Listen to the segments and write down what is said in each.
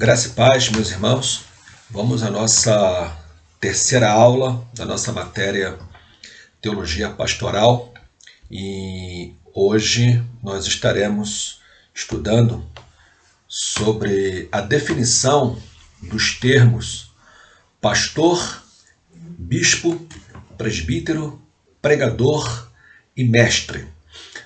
Graça e paz, meus irmãos. Vamos à nossa terceira aula da nossa matéria Teologia Pastoral e hoje nós estaremos estudando sobre a definição dos termos pastor, bispo, presbítero, pregador e mestre.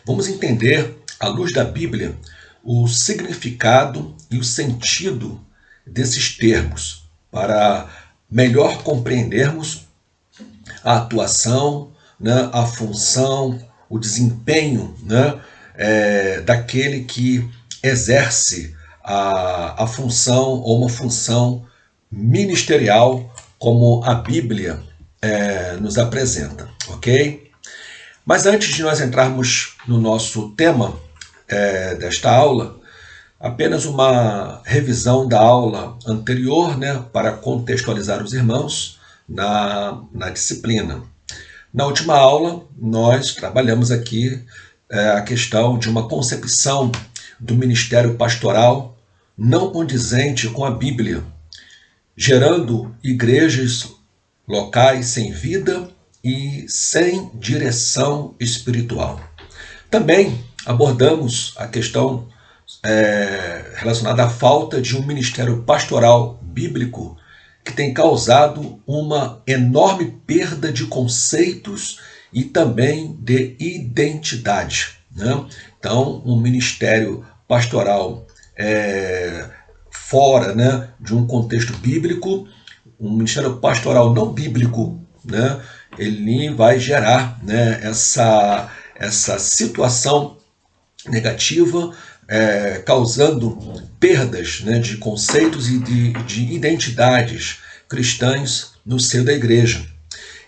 Vamos entender, à luz da Bíblia, o significado e o sentido desses termos, para melhor compreendermos a atuação, a função, o desempenho daquele que exerce a função ou uma função ministerial, como a Bíblia nos apresenta, ok? Mas antes de nós entrarmos no nosso tema desta aula, apenas uma revisão da aula anterior, para contextualizar os irmãos na disciplina. Na última aula, nós trabalhamos aqui a questão de uma concepção do ministério pastoral não condizente com a Bíblia, gerando igrejas locais sem vida e sem direção espiritual. Também abordamos a questão relacionada à falta de um ministério pastoral bíblico que tem causado uma enorme perda de conceitos e também de identidade. Então, um ministério pastoral fora de um contexto bíblico, um ministério pastoral não bíblico, ele vai gerar essa situação negativa, causando perdas de conceitos e de identidades cristãs no seio da igreja.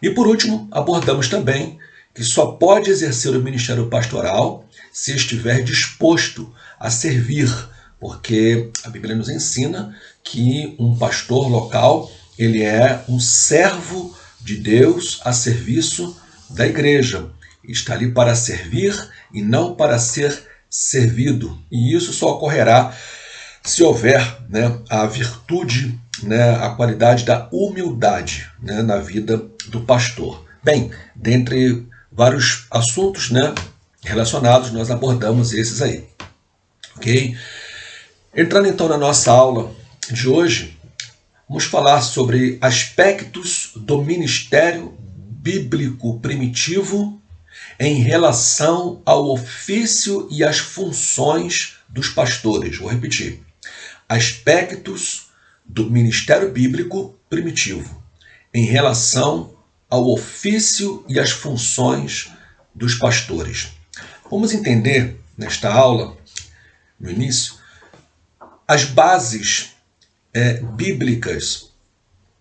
E por último, abordamos também que só pode exercer o ministério pastoral se estiver disposto a servir, porque a Bíblia nos ensina que um pastor local, ele é um servo de Deus a serviço da igreja. Está ali para servir e não para ser servido. E isso só ocorrerá se houver a virtude, a qualidade da humildade na vida do pastor. Bem, dentre vários assuntos relacionados, nós abordamos esses aí. Ok? Entrando então na nossa aula de hoje, vamos falar sobre aspectos do ministério bíblico primitivo em relação ao ofício e às funções dos pastores. Vou repetir. Aspectos do ministério bíblico primitivo em relação ao ofício e às funções dos pastores. Vamos entender nesta aula, no início, as bases bíblicas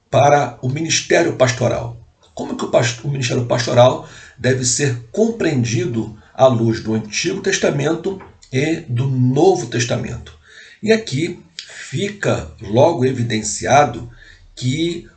para o ministério pastoral. Como que o ministério pastoral deve ser compreendido à luz do Antigo Testamento e do Novo Testamento. E aqui fica logo evidenciado que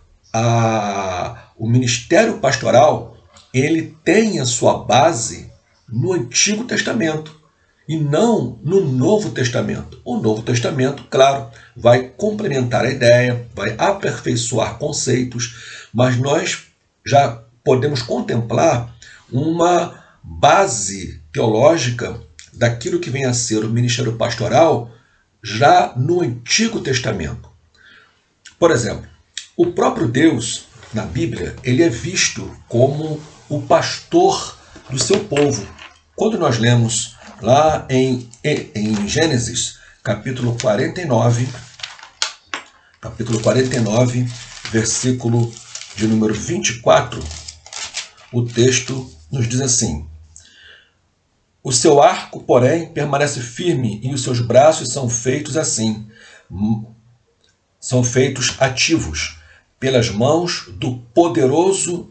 o ministério pastoral ele tem a sua base no Antigo Testamento e não no Novo Testamento. O Novo Testamento, claro, vai complementar a ideia, vai aperfeiçoar conceitos, mas nós já podemos contemplar uma base teológica daquilo que vem a ser o ministério pastoral já no Antigo Testamento. Por exemplo, o próprio Deus, na Bíblia, ele é visto como o pastor do seu povo. Quando nós lemos lá em Gênesis, capítulo 49, versículo de número 24, o texto nos diz assim: o seu arco, porém, permanece firme e os seus braços são feitos assim, são feitos ativos, pelas mãos do poderoso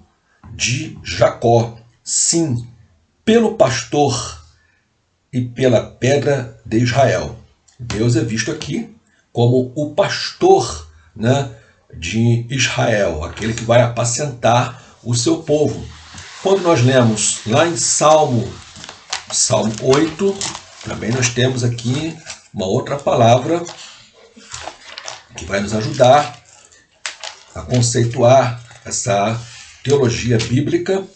de Jacó, sim, pelo pastor e pela pedra de Israel. Deus é visto aqui como o pastor de Israel, aquele que vai apacentar o seu povo. Quando nós lemos lá em Salmo 8, também nós temos aqui uma outra palavra que vai nos ajudar a conceituar essa teologia bíblica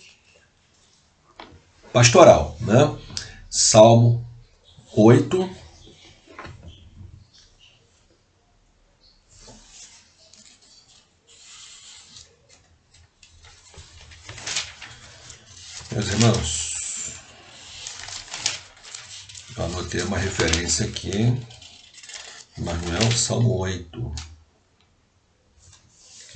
pastoral, né? Salmo 8. Meus irmãos, eu anotei uma referência aqui, mas não é o Salmo 8.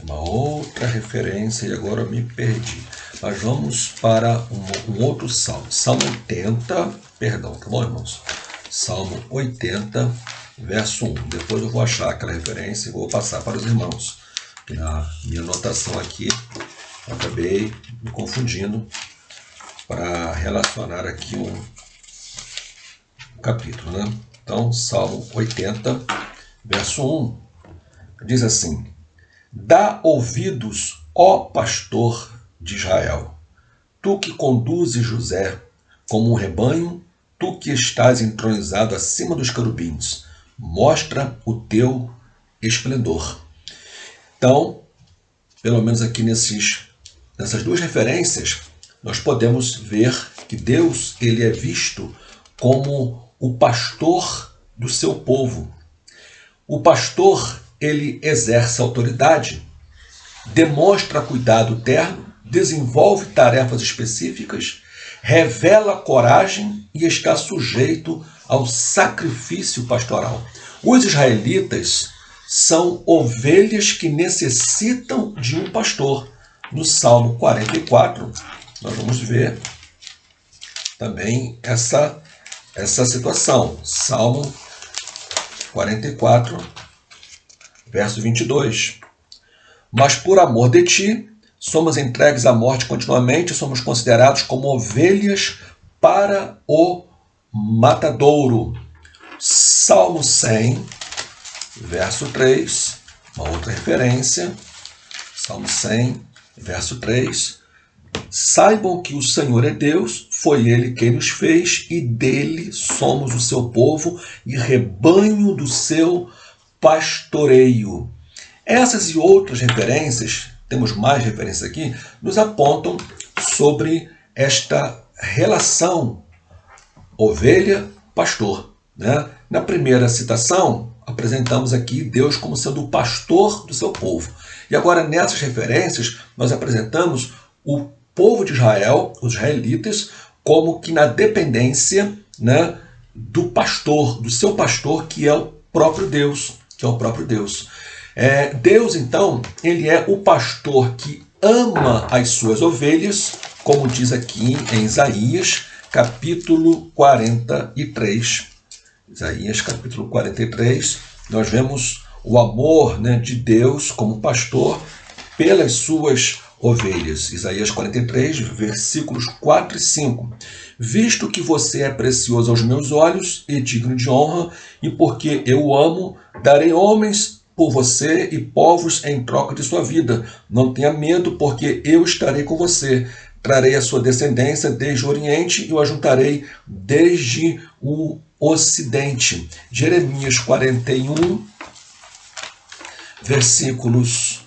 É uma outra referência e agora eu me perdi. Mas vamos para um outro salmo. Salmo 80, perdão, tá bom, irmãos? Salmo 80, verso 1. Depois eu vou achar aquela referência e vou passar para os irmãos. Na minha anotação aqui, eu acabei me confundindo para relacionar aqui um capítulo, né? Então, Salmo 80, verso 1, diz assim: Dá ouvidos, ó pastor de Israel, tu que conduzes José como um rebanho, tu que estás entronizado acima dos querubins, mostra o teu esplendor. Então, pelo menos aqui nessas duas referências, nós podemos ver que Deus ele é visto como o pastor do seu povo. O pastor ele exerce autoridade, demonstra cuidado terno, desenvolve tarefas específicas, revela coragem e está sujeito ao sacrifício pastoral. Os israelitas são ovelhas que necessitam de um pastor. No Salmo 44, nós vamos ver também essa situação. Salmo 44, verso 22. Mas por amor de ti, somos entregues à morte continuamente, somos considerados como ovelhas para o matadouro. Salmo 100, verso 3, uma outra referência. Salmo 100, verso 3. Saibam que o Senhor é Deus, foi Ele quem nos fez e dele somos o seu povo e rebanho do seu pastoreio. Essas e outras referências, temos mais referências aqui, nos apontam sobre esta relação ovelha-pastor, né? Na primeira citação, apresentamos aqui Deus como sendo o pastor do seu povo. E agora, nessas referências, nós apresentamos o povo de Israel, os israelitas, como que na dependência, né, do pastor, do seu pastor, que é o próprio Deus. Deus, então, ele é o pastor que ama as suas ovelhas, como diz aqui em Isaías, capítulo 43. Isaías, capítulo 43, nós vemos o amor, né, de Deus como pastor pelas suas ovelhas. Isaías 43, versículos 4 e 5. Visto que você é precioso aos meus olhos e digno de honra, e porque eu o amo, darei homens por você e povos em troca de sua vida. Não tenha medo, porque eu estarei com você. Trarei a sua descendência desde o Oriente e o ajuntarei desde o Ocidente. Jeremias 41, versículos...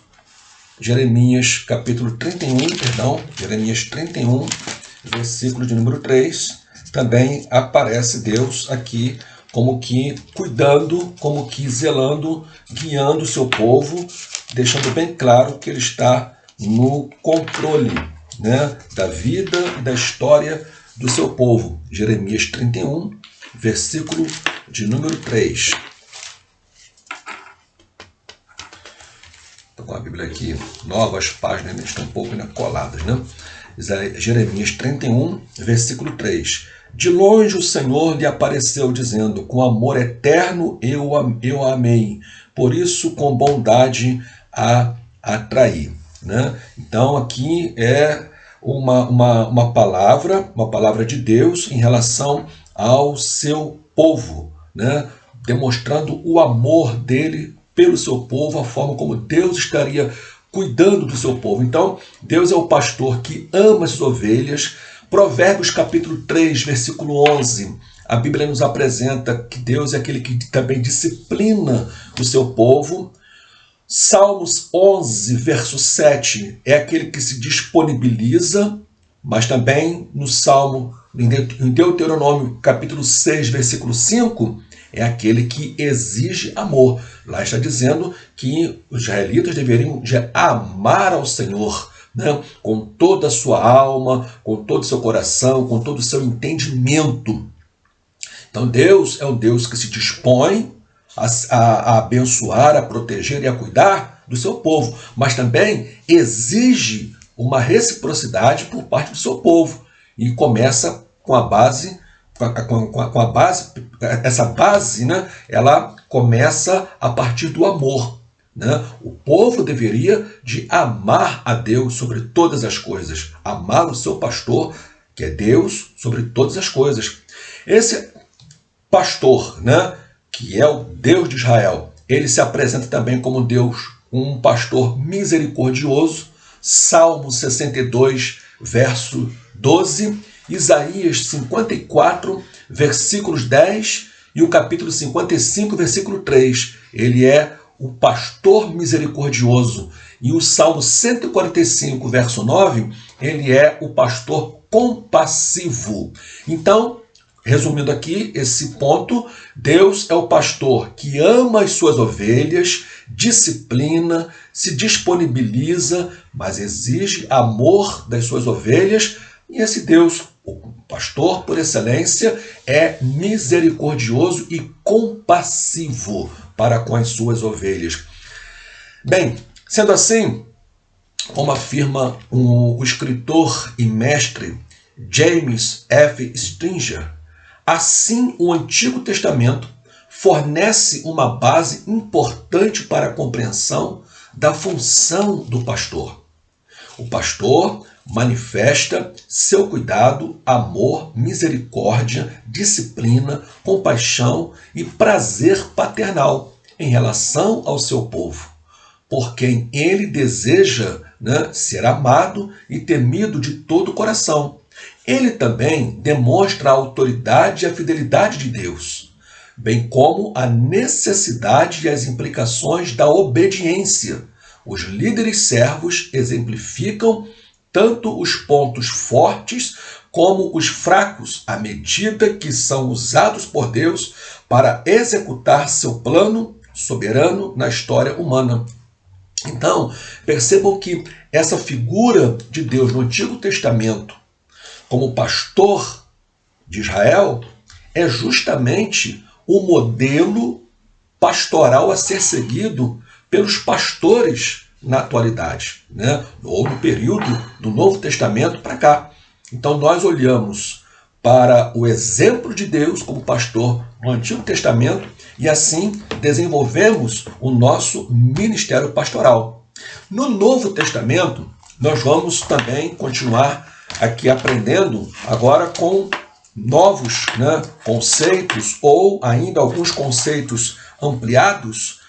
Jeremias capítulo 31, Jeremias 31, versículo de número 3, também aparece Deus aqui como que cuidando, como que zelando, guiando o seu povo, deixando bem claro que ele está no controle, né, da vida e da história do seu povo. Jeremias 31, versículo de número 3. Estou com a Bíblia aqui, novas páginas, estão um pouco coladas, né? Jeremias 31, versículo 3. De longe o Senhor lhe apareceu, dizendo, com amor eterno eu a amei, por isso com bondade a atraí. Né? Então aqui é uma palavra de Deus em relação ao seu povo, né? Demonstrando o amor dele pelo seu povo, a forma como Deus estaria cuidando do seu povo. Então, Deus é o pastor que ama as ovelhas. Provérbios capítulo 3, versículo 11, a Bíblia nos apresenta que Deus é aquele que também disciplina o seu povo. Salmos 11, verso 7, é aquele que se disponibiliza, mas também no Salmo, em Deuteronômio, capítulo 6, versículo 5, é aquele que exige amor. Lá está dizendo que os israelitas deveriam amar ao Senhor, né, com toda a sua alma, com todo o seu coração, com todo o seu entendimento. Então Deus é um Deus que se dispõe a abençoar, a proteger e a cuidar do seu povo, mas também exige uma reciprocidade por parte do seu povo. E começa com a base, com a base, essa base, né, ela começa a partir do amor. Né? O povo deveria de amar a Deus sobre todas as coisas, amar o seu pastor, que é Deus, sobre todas as coisas. Esse pastor, né, que é o Deus de Israel, ele se apresenta também como Deus, um pastor misericordioso. Salmo 62, verso 12, Isaías 54, versículos 10 e o capítulo 55, versículo 3. Ele é o pastor misericordioso. E o Salmo 145, verso 9, ele é o pastor compassivo. Então, resumindo aqui esse ponto, Deus é o pastor que ama as suas ovelhas, disciplina, se disponibiliza, mas exige amor das suas ovelhas. E esse Deus, o pastor por excelência, é misericordioso e compassivo para com as suas ovelhas. Bem, sendo assim, como afirma o escritor e mestre James F. Stringer, assim, o Antigo Testamento fornece uma base importante para a compreensão da função do pastor. O pastor manifesta seu cuidado, amor, misericórdia, disciplina, compaixão e prazer paternal em relação ao seu povo, por quem ele deseja, né, ser amado e temido de todo o coração. Ele também demonstra a autoridade e a fidelidade de Deus, bem como a necessidade e as implicações da obediência. Os líderes servos exemplificam tanto os pontos fortes como os fracos, à medida que são usados por Deus para executar seu plano soberano na história humana. Então, percebam que essa figura de Deus no Antigo Testamento, como pastor de Israel, é justamente o modelo pastoral a ser seguido pelos pastores na atualidade, né? Ou no período do Novo Testamento para cá. Então nós olhamos para o exemplo de Deus como pastor no Antigo Testamento e assim desenvolvemos o nosso ministério pastoral. No Novo Testamento, nós vamos também continuar aqui aprendendo agora com novos, né, conceitos ou ainda alguns conceitos ampliados,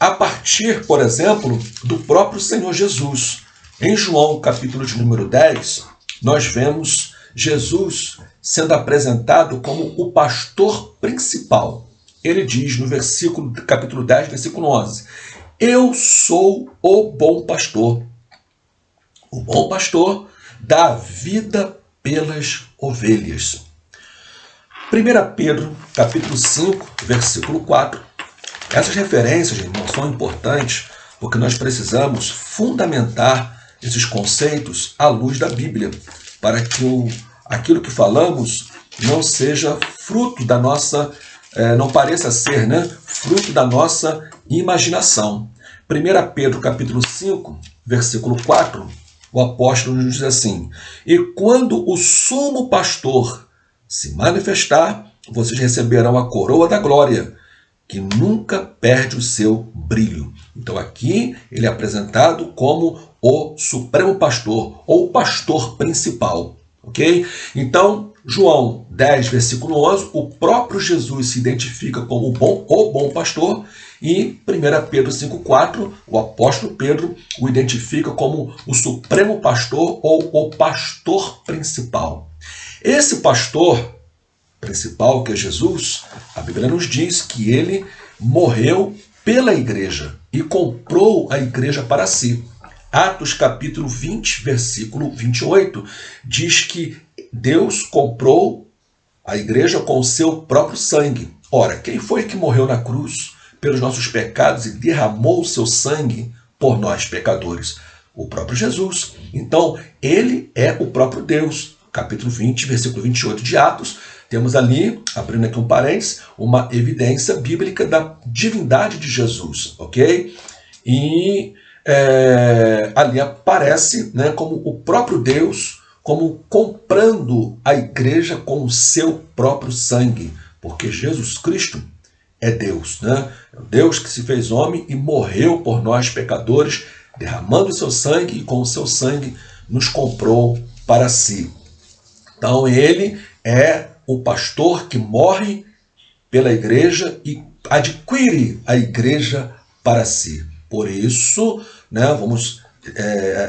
a partir, por exemplo, do próprio Senhor Jesus. Em João, capítulo de número 10, nós vemos Jesus sendo apresentado como o pastor principal. Ele diz no capítulo 10, versículo 11, eu sou o bom pastor. O bom pastor dá a vida pelas ovelhas. 1 Pedro, capítulo 5, versículo 4. Essas referências, irmãos, são importantes porque nós precisamos fundamentar esses conceitos à luz da Bíblia, para que aquilo que falamos não seja fruto da nossa, não pareça ser, né, fruto da nossa imaginação. 1 Pedro, capítulo 5, versículo 4, o apóstolo nos diz assim, e quando o sumo pastor se manifestar, vocês receberão a coroa da glória, que nunca perde o seu brilho. Então aqui ele é apresentado como o supremo pastor, ou o pastor principal. Ok? Então, João 10, versículo 11, o próprio Jesus se identifica como o bom pastor, e 1 Pedro 5,4, o apóstolo Pedro o identifica como o supremo pastor ou o pastor principal. Esse pastor principal, que é Jesus, a Bíblia nos diz que ele morreu pela igreja e comprou a igreja para si. Atos capítulo 20, versículo 28, diz que Deus comprou a igreja com o seu próprio sangue. Ora, quem foi que morreu na cruz pelos nossos pecados e derramou o seu sangue por nós, pecadores? O próprio Jesus. Então, ele é o próprio Deus. Capítulo 20, versículo 28 de Atos, temos ali, abrindo aqui um parênteses, uma evidência bíblica da divindade de Jesus, ok? E ali aparece, né, como o próprio Deus, como comprando a igreja com o seu próprio sangue, porque Jesus Cristo é Deus, né? É o Deus que se fez homem e morreu por nós pecadores, derramando o seu sangue, e com o seu sangue nos comprou para si. Então ele é o pastor que morre pela igreja e adquire a igreja para si. Por isso, né, vamos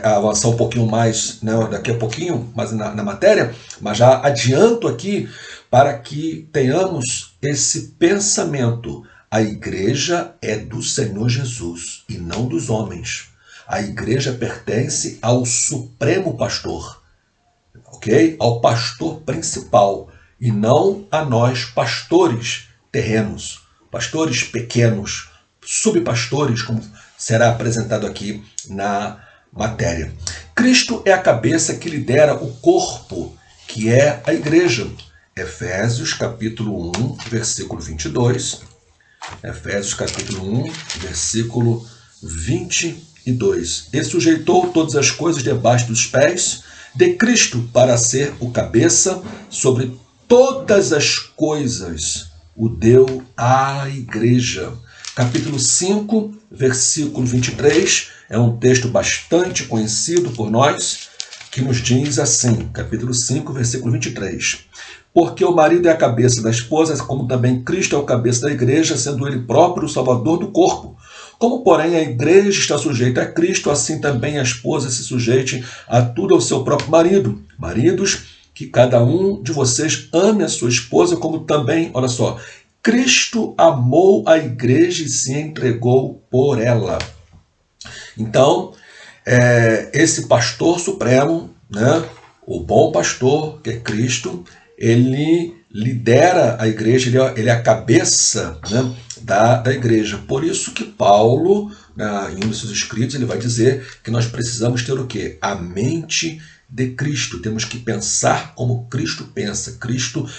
avançar um pouquinho mais, né, daqui a pouquinho, mais na matéria, mas já adianto aqui para que tenhamos esse pensamento. A igreja é do Senhor Jesus e não dos homens. A igreja pertence ao Supremo Pastor, ok? Ao pastor principal, e não a nós, pastores terrenos, pastores pequenos, subpastores, como será apresentado aqui na matéria. Cristo é a cabeça que lidera o corpo, que é a igreja. Efésios capítulo 1, versículo 22. Efésios capítulo 1, versículo 22. E sujeitou todas as coisas debaixo dos pés de Cristo para ser o cabeça sobre todas as coisas. O deu à igreja. Capítulo 5, versículo 23, é um texto bastante conhecido por nós, que nos diz assim, capítulo 5, versículo 23. Porque o marido é a cabeça da esposa, como também Cristo é o cabeça da igreja, sendo ele próprio o salvador do corpo. Como, porém, a igreja está sujeita a Cristo, assim também a esposa se sujeite a tudo ao seu próprio marido. Maridos, que cada um de vocês ame a sua esposa, como também, olha só, Cristo amou a igreja e se entregou por ela. Então, esse pastor supremo, né, o bom pastor, que é Cristo, ele lidera a igreja, ele é a cabeça, né, da igreja. Por isso que Paulo, em um dos seus escritos, ele vai dizer que nós precisamos ter o quê? A mente de Cristo. Temos que pensar como Cristo pensa. Cristo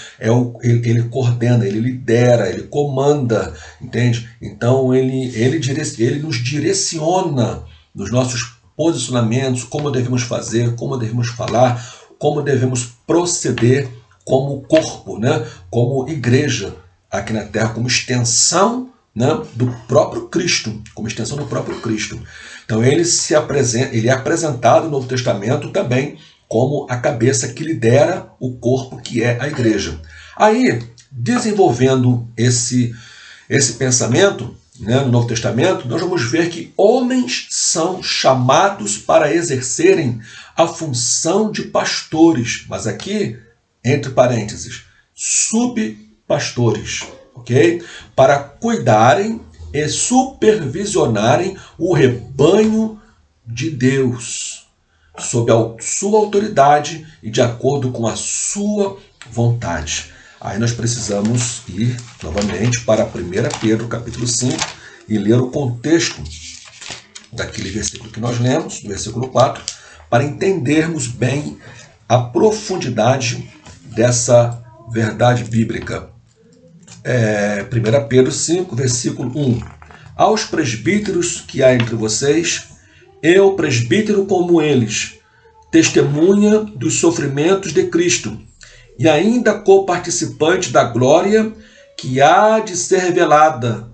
ele coordena, ele lidera, ele comanda, entende? Então ele nos direciona nos nossos posicionamentos, como devemos fazer, como devemos falar, como devemos proceder como corpo, né? Como igreja aqui na Terra, como extensão, né, do próprio Cristo, como extensão do próprio Cristo. Então ele é apresentado no Novo Testamento também como a cabeça que lidera o corpo, que é a igreja. Aí, desenvolvendo esse pensamento, né, no Novo Testamento, nós vamos ver que homens são chamados para exercerem a função de pastores, mas aqui, entre parênteses, subpastores, ok? Para cuidarem e supervisionarem o rebanho de Deus, sob a sua autoridade e de acordo com a sua vontade. Aí nós precisamos ir novamente para 1 Pedro capítulo 5 e ler o contexto daquele versículo que nós lemos, do versículo 4, para entendermos bem a profundidade dessa verdade bíblica. 1 Pedro 5, versículo 1. Aos presbíteros que há entre vocês, eu, presbítero como eles, testemunha dos sofrimentos de Cristo, e ainda coparticipante da glória que há de ser revelada,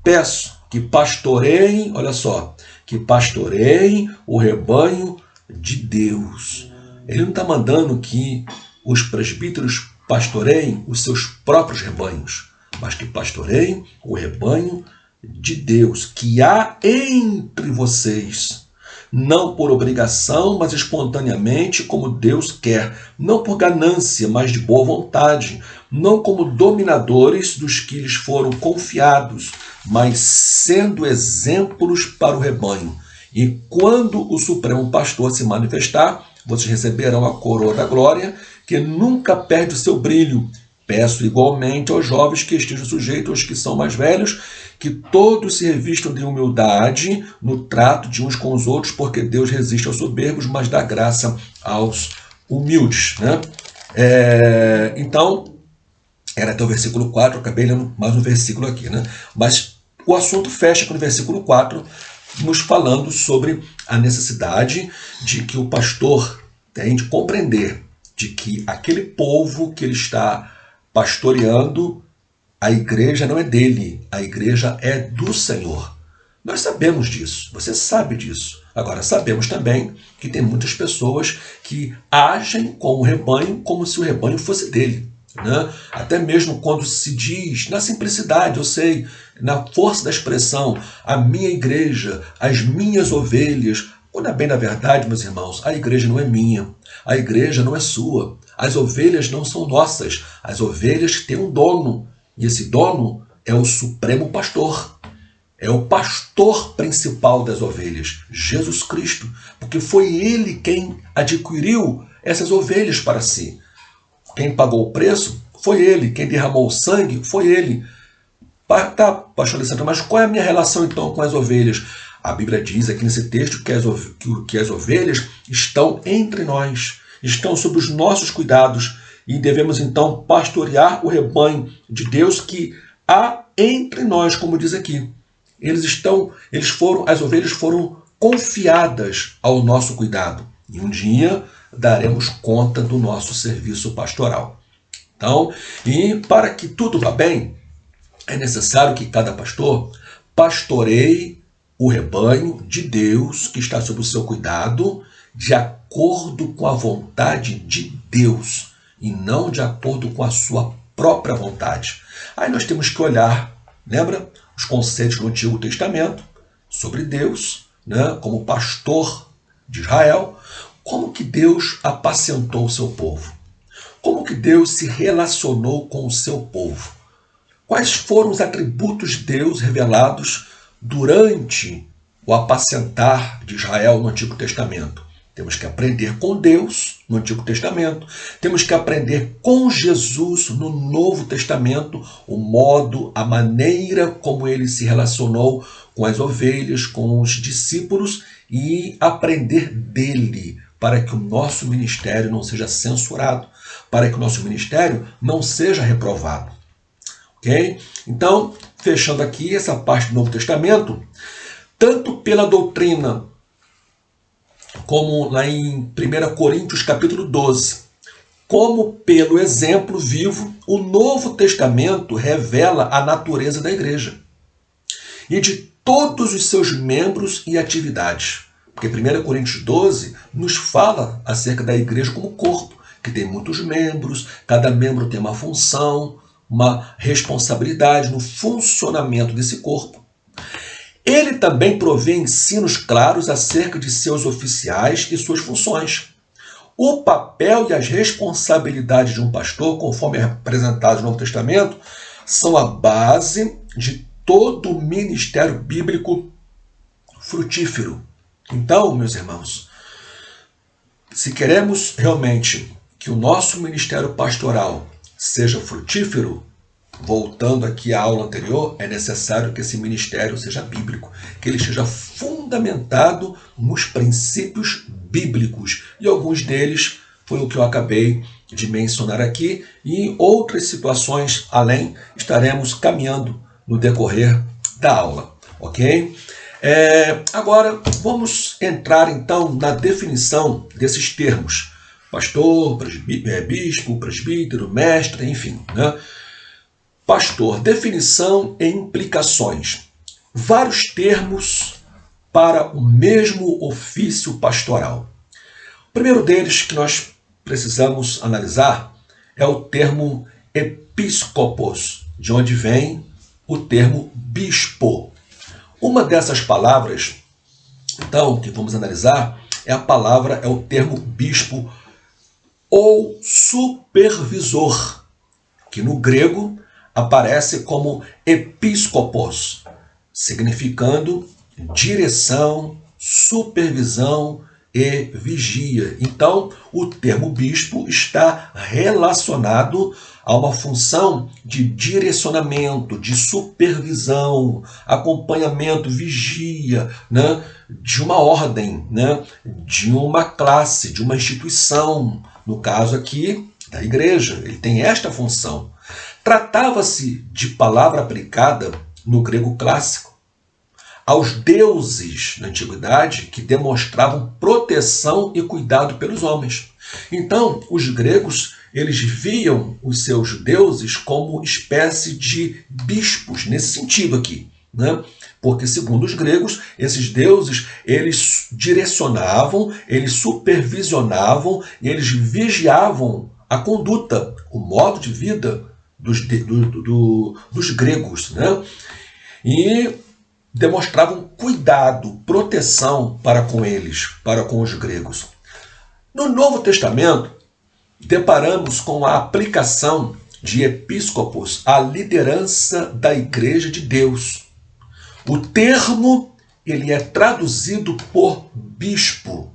peço que pastoreiem, olha só, que pastoreiem o rebanho de Deus. Ele não está mandando que os presbíteros pastoreiem os seus próprios rebanhos, mas que pastoreiem o rebanho de Deus, que há entre vocês, não por obrigação, mas espontaneamente, como Deus quer, não por ganância, mas de boa vontade, não como dominadores dos que lhes foram confiados, mas sendo exemplos para o rebanho. E quando o Supremo Pastor se manifestar, vocês receberão a coroa da glória, que nunca perde o seu brilho. Peço igualmente aos jovens que estejam sujeitos aos que são mais velhos, que todos se revistam de humildade no trato de uns com os outros, porque Deus resiste aos soberbos, mas dá graça aos humildes. Né? Então, era até o versículo 4, eu acabei lendo mais um versículo aqui. Né? Mas o assunto fecha com o versículo 4, nos falando sobre a necessidade de que o pastor tem de compreender de que aquele povo que ele está pastoreando, a igreja não é dele, a igreja é do Senhor. Nós sabemos disso, você sabe disso. Agora, sabemos também que tem muitas pessoas que agem com o rebanho como se o rebanho fosse dele. Né? Até mesmo quando se diz, na simplicidade, eu sei, na força da expressão, a minha igreja, as minhas ovelhas, quando é bem na verdade, meus irmãos, a igreja não é minha, a igreja não é sua, as ovelhas não são nossas, as ovelhas têm um dono, e esse dono é o Supremo Pastor, é o pastor principal das ovelhas, Jesus Cristo, porque foi ele quem adquiriu essas ovelhas para si. Quem pagou o preço foi ele, quem derramou o sangue foi ele. Tá, pastor Alessandro, mas qual é a minha relação então com as ovelhas? A Bíblia diz aqui nesse texto que as ovelhas estão entre nós, estão sob os nossos cuidados e devemos então pastorear o rebanho de Deus que há entre nós, como diz aqui. As ovelhas foram confiadas ao nosso cuidado e um dia daremos conta do nosso serviço pastoral. Então, e para que tudo vá bem, é necessário que cada pastor pastoreie o rebanho de Deus que está sob o seu cuidado, de acordo com a vontade de Deus e não de acordo com a sua própria vontade. Aí nós temos que olhar, lembra, os conceitos do Antigo Testamento sobre Deus, né, como pastor de Israel. Como que Deus apacentou o seu povo? Como que Deus se relacionou com o seu povo? Quais foram os atributos de Deus revelados durante o apacentar de Israel no Antigo Testamento? Temos que aprender com Deus no Antigo Testamento. Temos que aprender com Jesus no Novo Testamento o modo, a maneira como ele se relacionou com as ovelhas, com os discípulos e aprender dele para que o nosso ministério não seja censurado, para que o nosso ministério não seja reprovado. Ok? Então, fechando aqui essa parte do Novo Testamento, tanto pela doutrina, como lá em 1 Coríntios capítulo 12, como pelo exemplo vivo, o Novo Testamento revela a natureza da igreja e de todos os seus membros e atividades. Porque 1 Coríntios 12 nos fala acerca da igreja como corpo, que tem muitos membros, cada membro tem uma função, uma responsabilidade no funcionamento desse corpo. Ele também provê ensinos claros acerca de seus oficiais e suas funções. O papel e as responsabilidades de um pastor, conforme é apresentado no Novo Testamento, são a base de todo o ministério bíblico frutífero. Então, meus irmãos, se queremos realmente que o nosso ministério pastoral seja frutífero, voltando aqui à aula anterior, é necessário que esse ministério seja bíblico, que ele esteja fundamentado nos princípios bíblicos. E alguns deles foi o que eu acabei de mencionar aqui, e em outras situações além estaremos caminhando no decorrer da aula, ok? Agora vamos entrar então na definição desses termos: pastor, bispo, presbítero, mestre, enfim, né? Pastor, definição e implicações. Vários termos para o mesmo ofício pastoral. O primeiro deles que nós precisamos analisar é o termo episcopos, de onde vem o termo bispo. Uma dessas palavras, então, que vamos analisar, é o termo bispo ou supervisor, que no grego aparece como episcopos. significando direção, supervisão e vigia. Então, o termo bispo está relacionado a uma função de direcionamento, de supervisão, acompanhamento, vigia, né, de uma ordem, né, de uma classe, de uma instituição. No caso aqui, da igreja, ele tem esta função. Tratava-se de palavra aplicada no grego clássico aos deuses na antiguidade que demonstravam proteção e cuidado pelos homens. Então, os gregos, eles viam os seus deuses como espécie de bispos, nesse sentido aqui, né? Porque, segundo os gregos, esses deuses, eles direcionavam, eles supervisionavam e eles vigiavam a conduta, o modo de vida dos gregos, né? E demonstravam cuidado, proteção para com eles, para com os gregos. No Novo Testamento, deparamos com a aplicação de episcopos à liderança da Igreja de Deus. O termo ele é traduzido por bispo.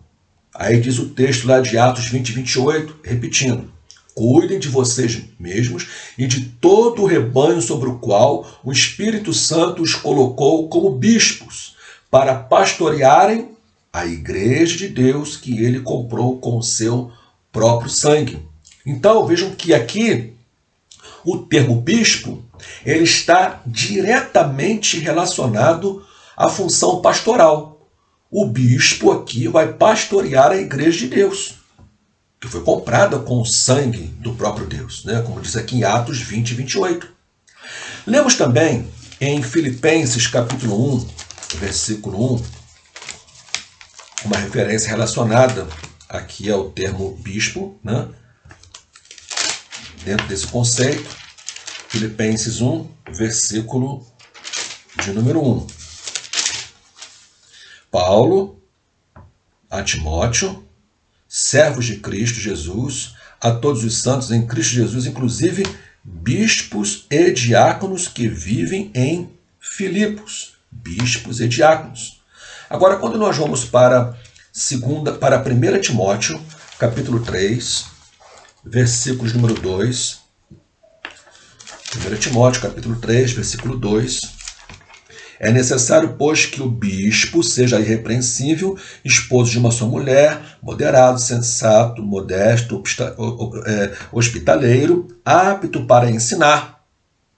Aí diz o texto lá de Atos 20, 28, repetindo: cuidem de vocês mesmos e de todo o rebanho sobre o qual o Espírito Santo os colocou como bispos, para pastorearem a igreja de Deus que ele comprou com o seu próprio sangue. Então, vejam que aqui o termo bispo ele está diretamente relacionado à função pastoral. O bispo aqui vai pastorear a igreja de Deus, que foi comprada com o sangue do próprio Deus, né? Como diz aqui em Atos 20, 28. Lemos também em Filipenses capítulo 1, versículo 1, uma referência relacionada aqui ao termo bispo, né? Dentro desse conceito, Filipenses 1, versículo de número 1. Paulo, a Timóteo, servos de Cristo Jesus, a todos os santos em Cristo Jesus, inclusive bispos e diáconos que vivem em Filipos. Bispos e diáconos. Agora, quando nós vamos para 1 Timóteo, capítulo 3, versículos número 2. 1 Timóteo, capítulo 3, versículo 2. É necessário, pois, que o bispo seja irrepreensível, esposo de uma só mulher, moderado, sensato, modesto, hospitaleiro, apto para ensinar.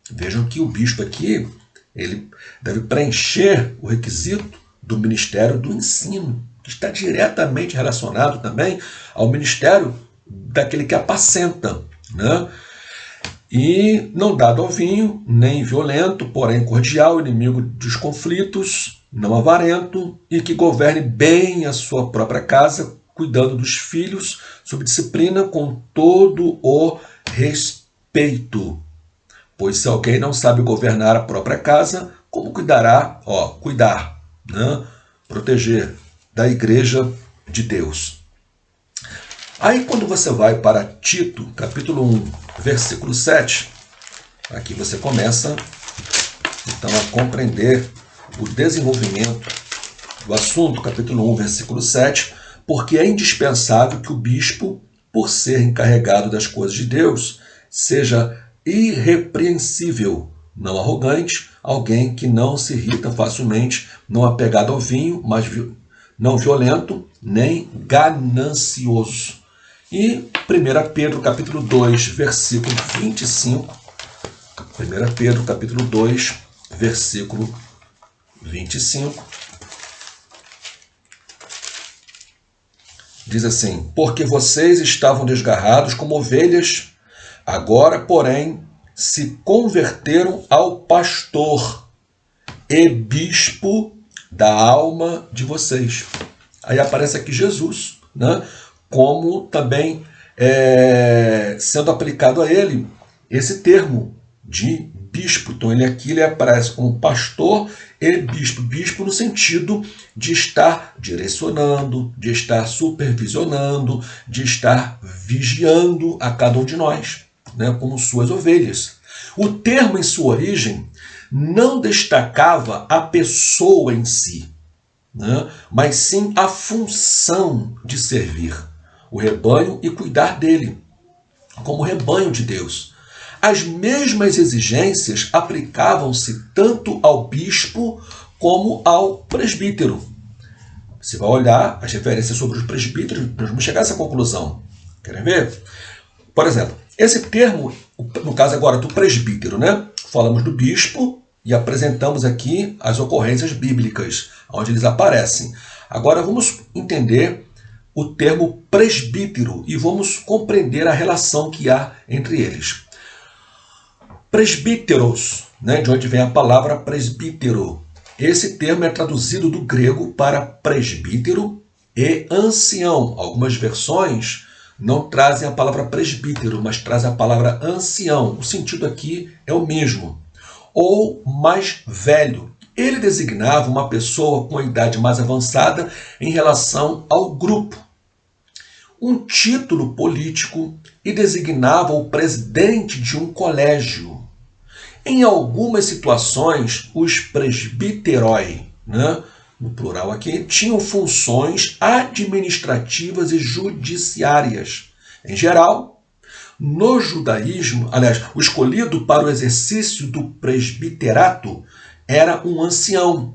Vejam que o bispo aqui, ele deve preencher o requisito do ministério do ensino, que está diretamente relacionado também ao ministério daquele que apacenta, né? E não dado ao vinho, nem violento, porém cordial, inimigo dos conflitos, não avarento, e que governe bem a sua própria casa, cuidando dos filhos, sob disciplina, com todo o respeito. Pois se alguém não sabe governar a própria casa, como cuidará, cuidar, né? Proteger da igreja de Deus. Aí quando você vai para Tito, capítulo 1, versículo 7, aqui você começa então a compreender o desenvolvimento do assunto, capítulo 1, versículo 7, porque é indispensável que o bispo, por ser encarregado das coisas de Deus, seja irrepreensível, não arrogante, alguém que não se irrita facilmente, não apegado ao vinho, mas não violento, nem ganancioso. E 1 Pedro, capítulo 2, versículo 25. 1 Pedro, capítulo 2, versículo 25. Diz assim: porque vocês estavam desgarrados como ovelhas, agora, porém, se converteram ao pastor e bispo da alma de vocês. Aí aparece aqui Jesus, né? Como também sendo aplicado a ele esse termo de bispo. Então ele aparece como pastor e bispo. Bispo no sentido de estar direcionando, de estar supervisionando, de estar vigiando a cada um de nós, né, como suas ovelhas. O termo em sua origem não destacava a pessoa em si, né? Mas sim a função de servir o rebanho e cuidar dele, como rebanho de Deus. As mesmas exigências aplicavam-se tanto ao bispo como ao presbítero. Você vai olhar as referências sobre os presbíteros, nós vamos chegar a essa conclusão. Querem ver? Por exemplo, esse termo, no caso agora do presbítero, né? Falamos do bispo e apresentamos aqui as ocorrências bíblicas, onde eles aparecem. Agora vamos entender o termo presbítero e vamos compreender a relação que há entre eles. Presbíteros, né? De onde vem a palavra presbítero. Esse termo é traduzido do grego para presbítero e ancião. Algumas versões não trazem a palavra presbítero, mas trazem a palavra ancião. O sentido aqui é o mesmo. Ou mais velho. Ele designava uma pessoa com a idade mais avançada em relação ao grupo. Um título político e designava o presidente de um colégio. Em algumas situações, os presbíteroi, né, no plural aqui, tinham funções administrativas e judiciárias. Em geral, no judaísmo, aliás, o escolhido para o exercício do presbiterato era um ancião,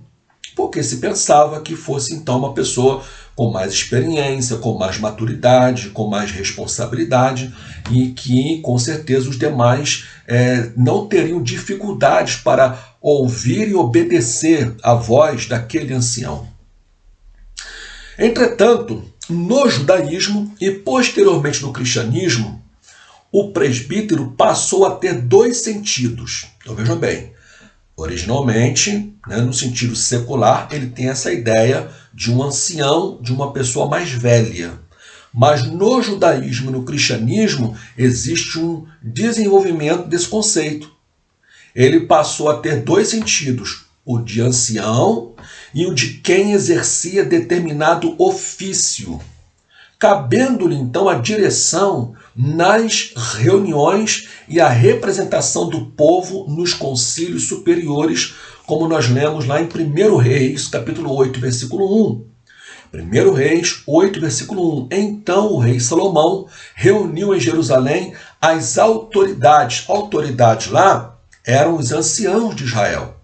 porque se pensava que fosse então uma pessoa com mais experiência, com mais maturidade, com mais responsabilidade e que, com certeza, os demais não teriam dificuldades para ouvir e obedecer a voz daquele ancião. Entretanto, no judaísmo e posteriormente no cristianismo, o presbítero passou a ter dois sentidos. Então vejam bem, originalmente, né, no sentido secular, ele tem essa ideia de um ancião, de uma pessoa mais velha. Mas no judaísmo e no cristianismo existe um desenvolvimento desse conceito. Ele passou a ter dois sentidos, o de ancião e o de quem exercia determinado ofício, cabendo-lhe então a direção nas reuniões e a representação do povo nos concílios superiores, como nós lemos lá em 1 Reis, capítulo 8, versículo 1. 1 Reis 8, versículo 1. Então o rei Salomão reuniu em Jerusalém as autoridades. Autoridades lá eram os anciãos de Israel.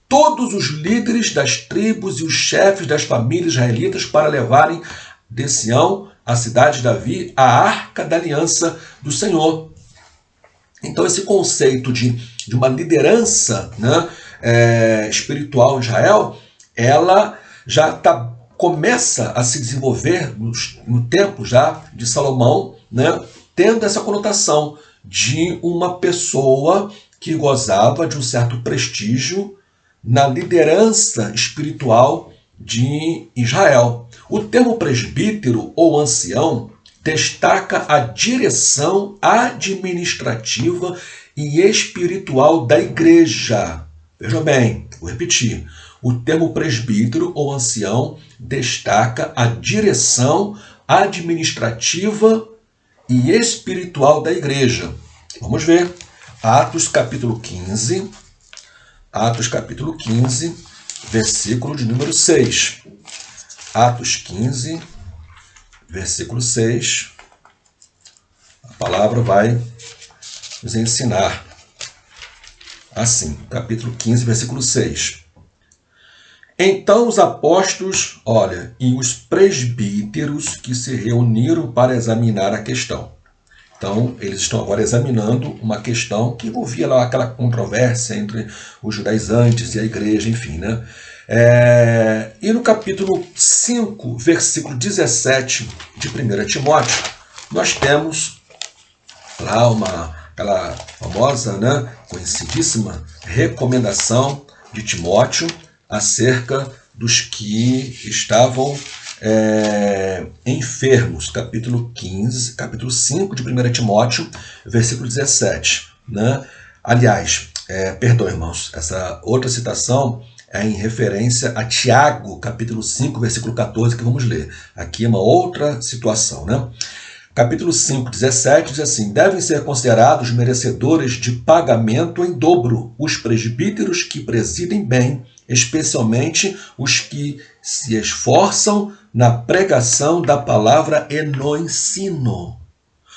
Todos os líderes das tribos e os chefes das famílias israelitas para levarem de Sião, a cidade de Davi, a arca da aliança do Senhor. Então esse conceito de uma liderança, né, espiritual em Israel, ela já começa a se desenvolver no tempo já de Salomão, né, tendo essa conotação de uma pessoa que gozava de um certo prestígio na liderança espiritual de Israel. O termo presbítero ou ancião destaca a direção administrativa e espiritual da igreja. Veja bem, vou repetir. O termo presbítero ou ancião destaca a direção administrativa e espiritual da igreja. Vamos ver. Atos capítulo 15. Atos capítulo 15, versículo de número 6. Atos 15, versículo 6. A palavra vai nos ensinar assim, capítulo 15, versículo 6. Então os apóstolos, e os presbíteros que se reuniram para examinar a questão. Então, eles estão agora examinando uma questão que envolvia lá aquela controvérsia entre os judaizantes e a igreja, enfim, né? E no capítulo 5, versículo 17 de 1 Timóteo, nós temos lá aquela famosa, né, conhecidíssima recomendação de Timóteo acerca dos que estavam enfermos, capítulo 5 de 1 Timóteo, versículo 17. Né? Aliás, perdão, irmãos, essa outra citação é em referência a Tiago, capítulo 5, versículo 14, que vamos ler. Aqui é uma outra situação. Né? capítulo 5, 17, diz assim: devem ser considerados merecedores de pagamento em dobro os presbíteros que presidem bem, especialmente os que se esforçam na pregação da palavra e no ensino.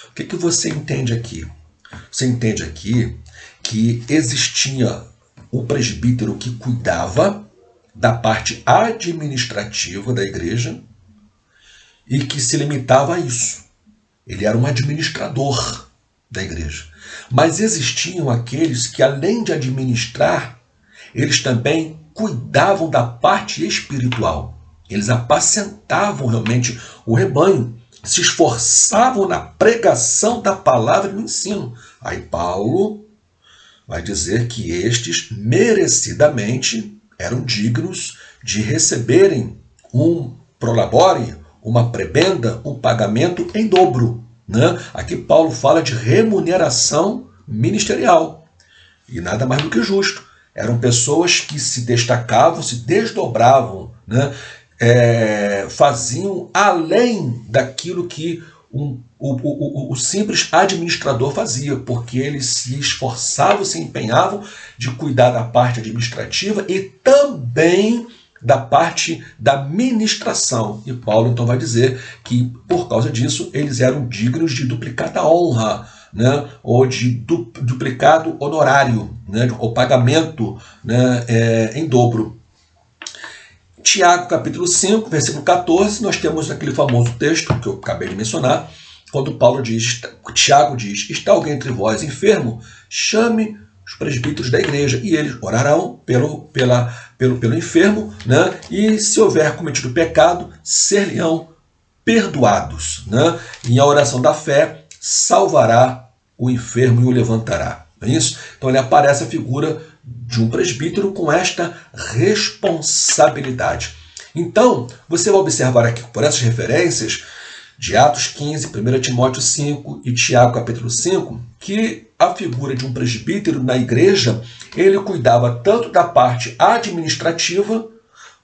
O que você entende aqui? Você entende aqui que existia o presbítero que cuidava da parte administrativa da igreja e que se limitava a isso. Ele era um administrador da igreja. Mas existiam aqueles que, além de administrar, eles também cuidavam da parte espiritual. Eles apacentavam realmente o rebanho, se esforçavam na pregação da palavra e no ensino. Aí Paulo vai dizer que estes merecidamente eram dignos de receberem um prolabore, uma prebenda, um pagamento em dobro. Né? Aqui Paulo fala de remuneração ministerial. E nada mais do que justo. Eram pessoas que se destacavam, se desdobravam, né? Faziam além daquilo que o simples administrador fazia, porque eles se esforçavam, se empenhavam de cuidar da parte administrativa e também da parte da ministração. E Paulo então vai dizer que, por causa disso, eles eram dignos de duplicada honra, né? Ou de duplicado honorário, né? Ou pagamento, né? Em dobro. Tiago, capítulo 5, versículo 14, nós temos aquele famoso texto que eu acabei de mencionar, quando Tiago diz: está alguém entre vós enfermo? Chame os presbíteros da igreja, e eles orarão pelo enfermo, né? E se houver cometido pecado, ser-lhe-ão perdoados. Né? E a oração da fé salvará o enfermo e o levantará. Não é isso? Então ele aparece a figura de um presbítero com esta responsabilidade. Então, você vai observar aqui, por essas referências de Atos 15, 1 Timóteo 5 e Tiago capítulo 5, que a figura de um presbítero na igreja, ele cuidava tanto da parte administrativa,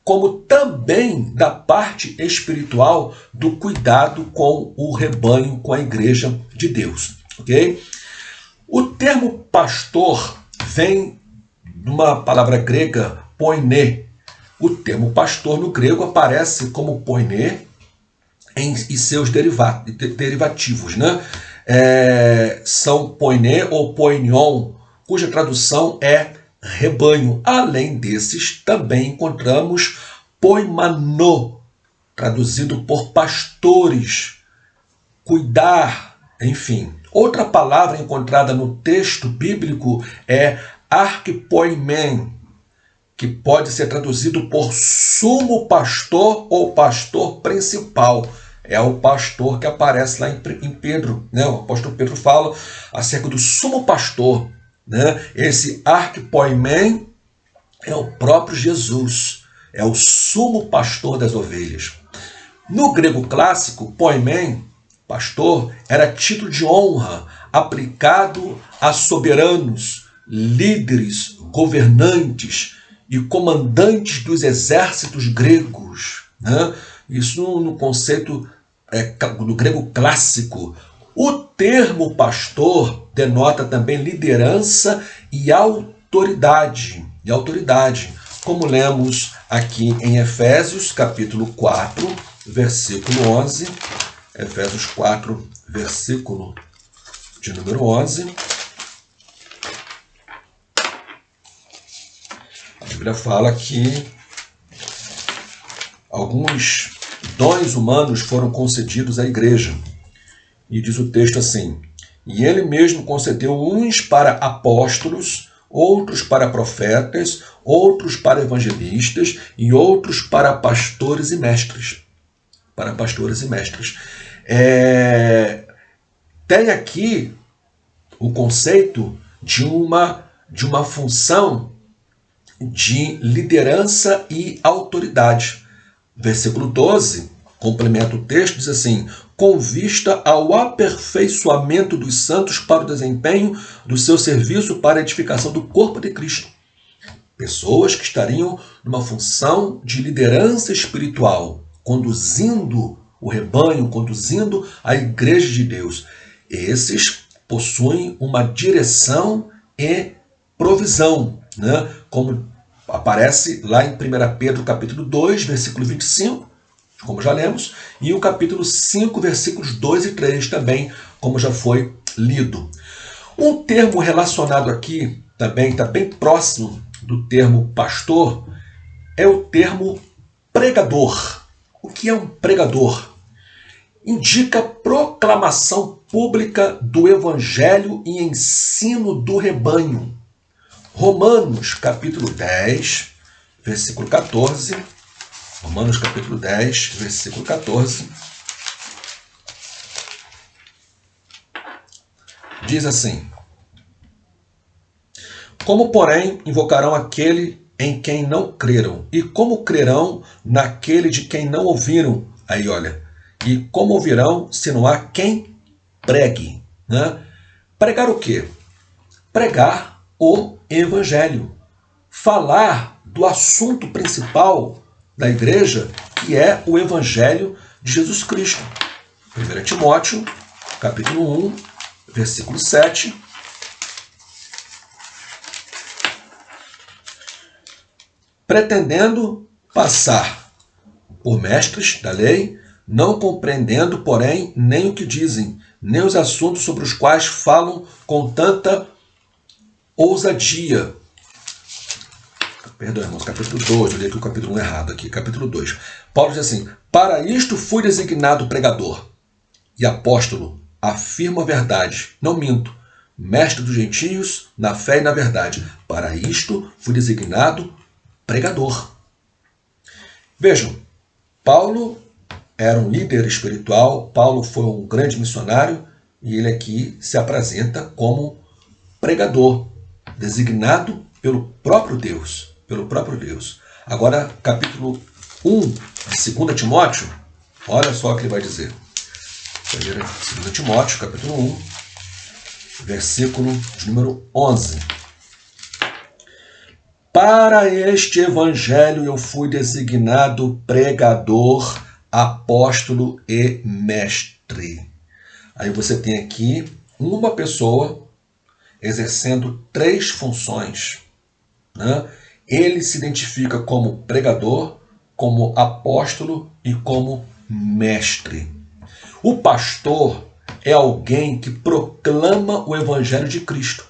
como também da parte espiritual do cuidado com o rebanho, com a igreja de Deus. Ok? O termo pastor vem de uma palavra grega, poiné. O termo pastor no grego aparece como poiné e seus derivativos, né? São poiné ou poinion, cuja tradução é rebanho. Além desses, também encontramos poimanô, traduzido por pastores, cuidar, enfim. Outra palavra encontrada no texto bíblico é arquipoimen, que pode ser traduzido por sumo pastor ou pastor principal. É o pastor que aparece lá em Pedro. Né? O apóstolo Pedro fala acerca do sumo pastor. Né? Esse arquipoimen é o próprio Jesus. É o sumo pastor das ovelhas. No grego clássico, poimen, pastor, era título de honra aplicado a soberanos, líderes, governantes e comandantes dos exércitos gregos. Né? Isso no conceito do grego clássico. O termo pastor denota também liderança e autoridade. Como lemos aqui em Efésios, capítulo 4, versículo 11. Efésios 4, versículo de número 11. A Bíblia fala que alguns dons humanos foram concedidos à igreja. E diz o texto assim: e ele mesmo concedeu uns para apóstolos, outros para profetas, outros para evangelistas e outros para pastores e mestres. Tem aqui o conceito de uma função de liderança e autoridade. Versículo 12, complementa o texto, diz assim: com vista ao aperfeiçoamento dos santos para o desempenho do seu serviço para a edificação do corpo de Cristo. Pessoas que estariam numa função de liderança espiritual, conduzindo o rebanho, conduzindo a igreja de Deus. Esses possuem uma direção e provisão, né? Como aparece lá em 1 Pedro capítulo 2, versículo 25, como já lemos, e o capítulo 5, versículos 2 e 3 também, como já foi lido. Um termo relacionado aqui, também está bem próximo do termo pastor, é o termo pregador. O que é um pregador? Indica proclamação pública do evangelho e ensino do rebanho. Romanos capítulo 10, versículo 14. Romanos capítulo 10, versículo 14. Diz assim: como, porém, invocarão aquele em quem não creram? E como crerão naquele de quem não ouviram? Aí, olha. E como ouvirão se não há quem pregue? Né? Pregar o quê? Pregar o evangelho. Falar do assunto principal da igreja, que é o evangelho de Jesus Cristo. 1 Timóteo, capítulo 1, versículo 7. Pretendendo passar por mestres da lei, não compreendendo, porém, nem o que dizem, nem os assuntos sobre os quais falam com tanta ousadia. Perdão, irmãos, capítulo 2, eu li aqui o capítulo 1 errado aqui, capítulo 2. Paulo diz assim: para isto fui designado pregador e apóstolo, afirmo a verdade, não minto, mestre dos gentios, na fé e na verdade. Para isto fui designado pregador. Vejam, Paulo era um líder espiritual, Paulo foi um grande missionário e ele aqui se apresenta como pregador, designado pelo próprio Deus. Agora, capítulo 1 de 2 Timóteo, olha só o que ele vai dizer. 2 Timóteo, capítulo 1, versículo de número 11. Para este evangelho eu fui designado pregador, apóstolo e mestre. Aí você tem aqui uma pessoa exercendo 3 funções, né? Ele se identifica como pregador, como apóstolo e como mestre. O pastor é alguém que proclama o evangelho de Cristo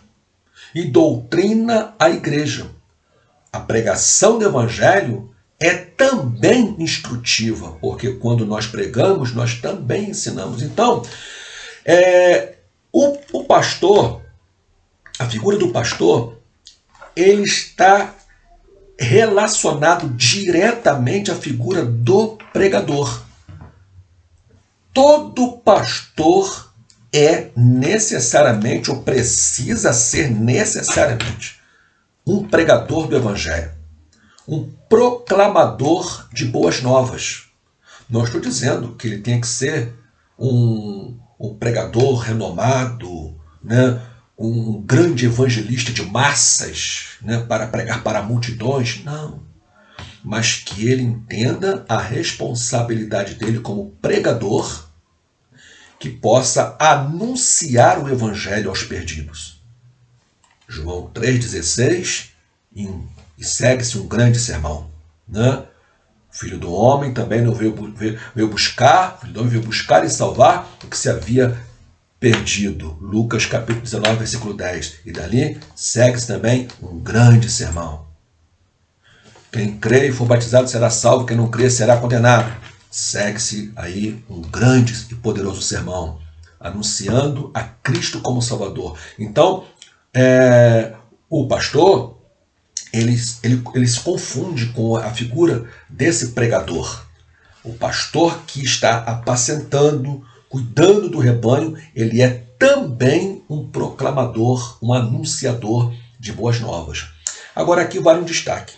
e doutrina a igreja. A pregação do evangelho é também instrutiva, porque quando nós pregamos, nós também ensinamos. Então, o pastor, a figura do pastor, ele está relacionado diretamente à figura do pregador. Todo pastor é necessariamente, ou precisa ser necessariamente, um pregador do evangelho, um proclamador de boas novas. Não estou dizendo que ele tenha que ser um pregador renomado, né? Um grande evangelista de massas, né? Para pregar para multidões. Não. Mas que ele entenda a responsabilidade dele como pregador, que possa anunciar o evangelho aos perdidos. João 3,16, e segue-se um grande sermão, né? O Filho do Homem também não veio buscar, Filho do Homem veio buscar e salvar o que se havia perdido. Lucas capítulo 19, versículo 10. E dali segue-se também um grande sermão. Quem crê e for batizado será salvo, quem não crê será condenado. Segue-se aí um grande e poderoso sermão, anunciando a Cristo como Salvador. Então, o pastor, ele se confunde com a figura desse pregador. O pastor que está apacentando, cuidando do rebanho, ele é também um proclamador, um anunciador de boas novas. Agora aqui vale um destaque.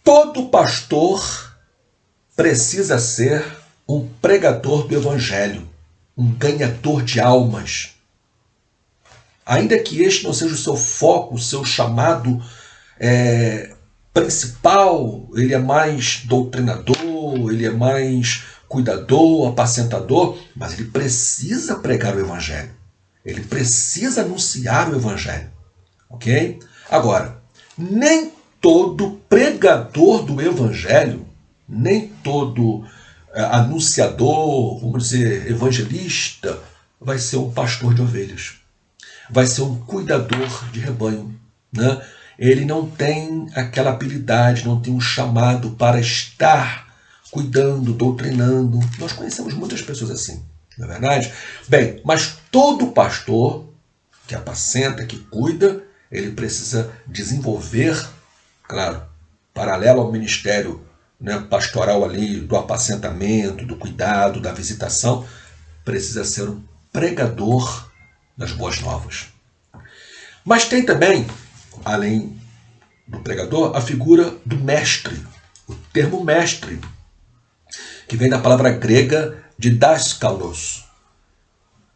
Todo pastor precisa ser um pregador do evangelho, um ganhador de almas. Ainda que este não seja o seu foco, o seu chamado principal, ele é mais doutrinador, ele é mais cuidador, apacentador, mas ele precisa pregar o evangelho. Ele precisa anunciar o evangelho. Ok? Agora, nem todo pregador do evangelho, nem todo anunciador, vamos dizer, evangelista, vai ser um pastor de ovelhas. Vai ser um cuidador de rebanho, né? Ele não tem aquela habilidade, não tem um chamado para estar cuidando, doutrinando. Nós conhecemos muitas pessoas assim, não é verdade? Bem, mas todo pastor que apacenta, que cuida, ele precisa desenvolver, claro, paralelo ao ministério, né, pastoral ali, do apacentamento, do cuidado, da visitação, precisa ser um pregador das boas novas. Mas tem também, além do pregador, a figura do mestre, o termo mestre, que vem da palavra grega didaskalos.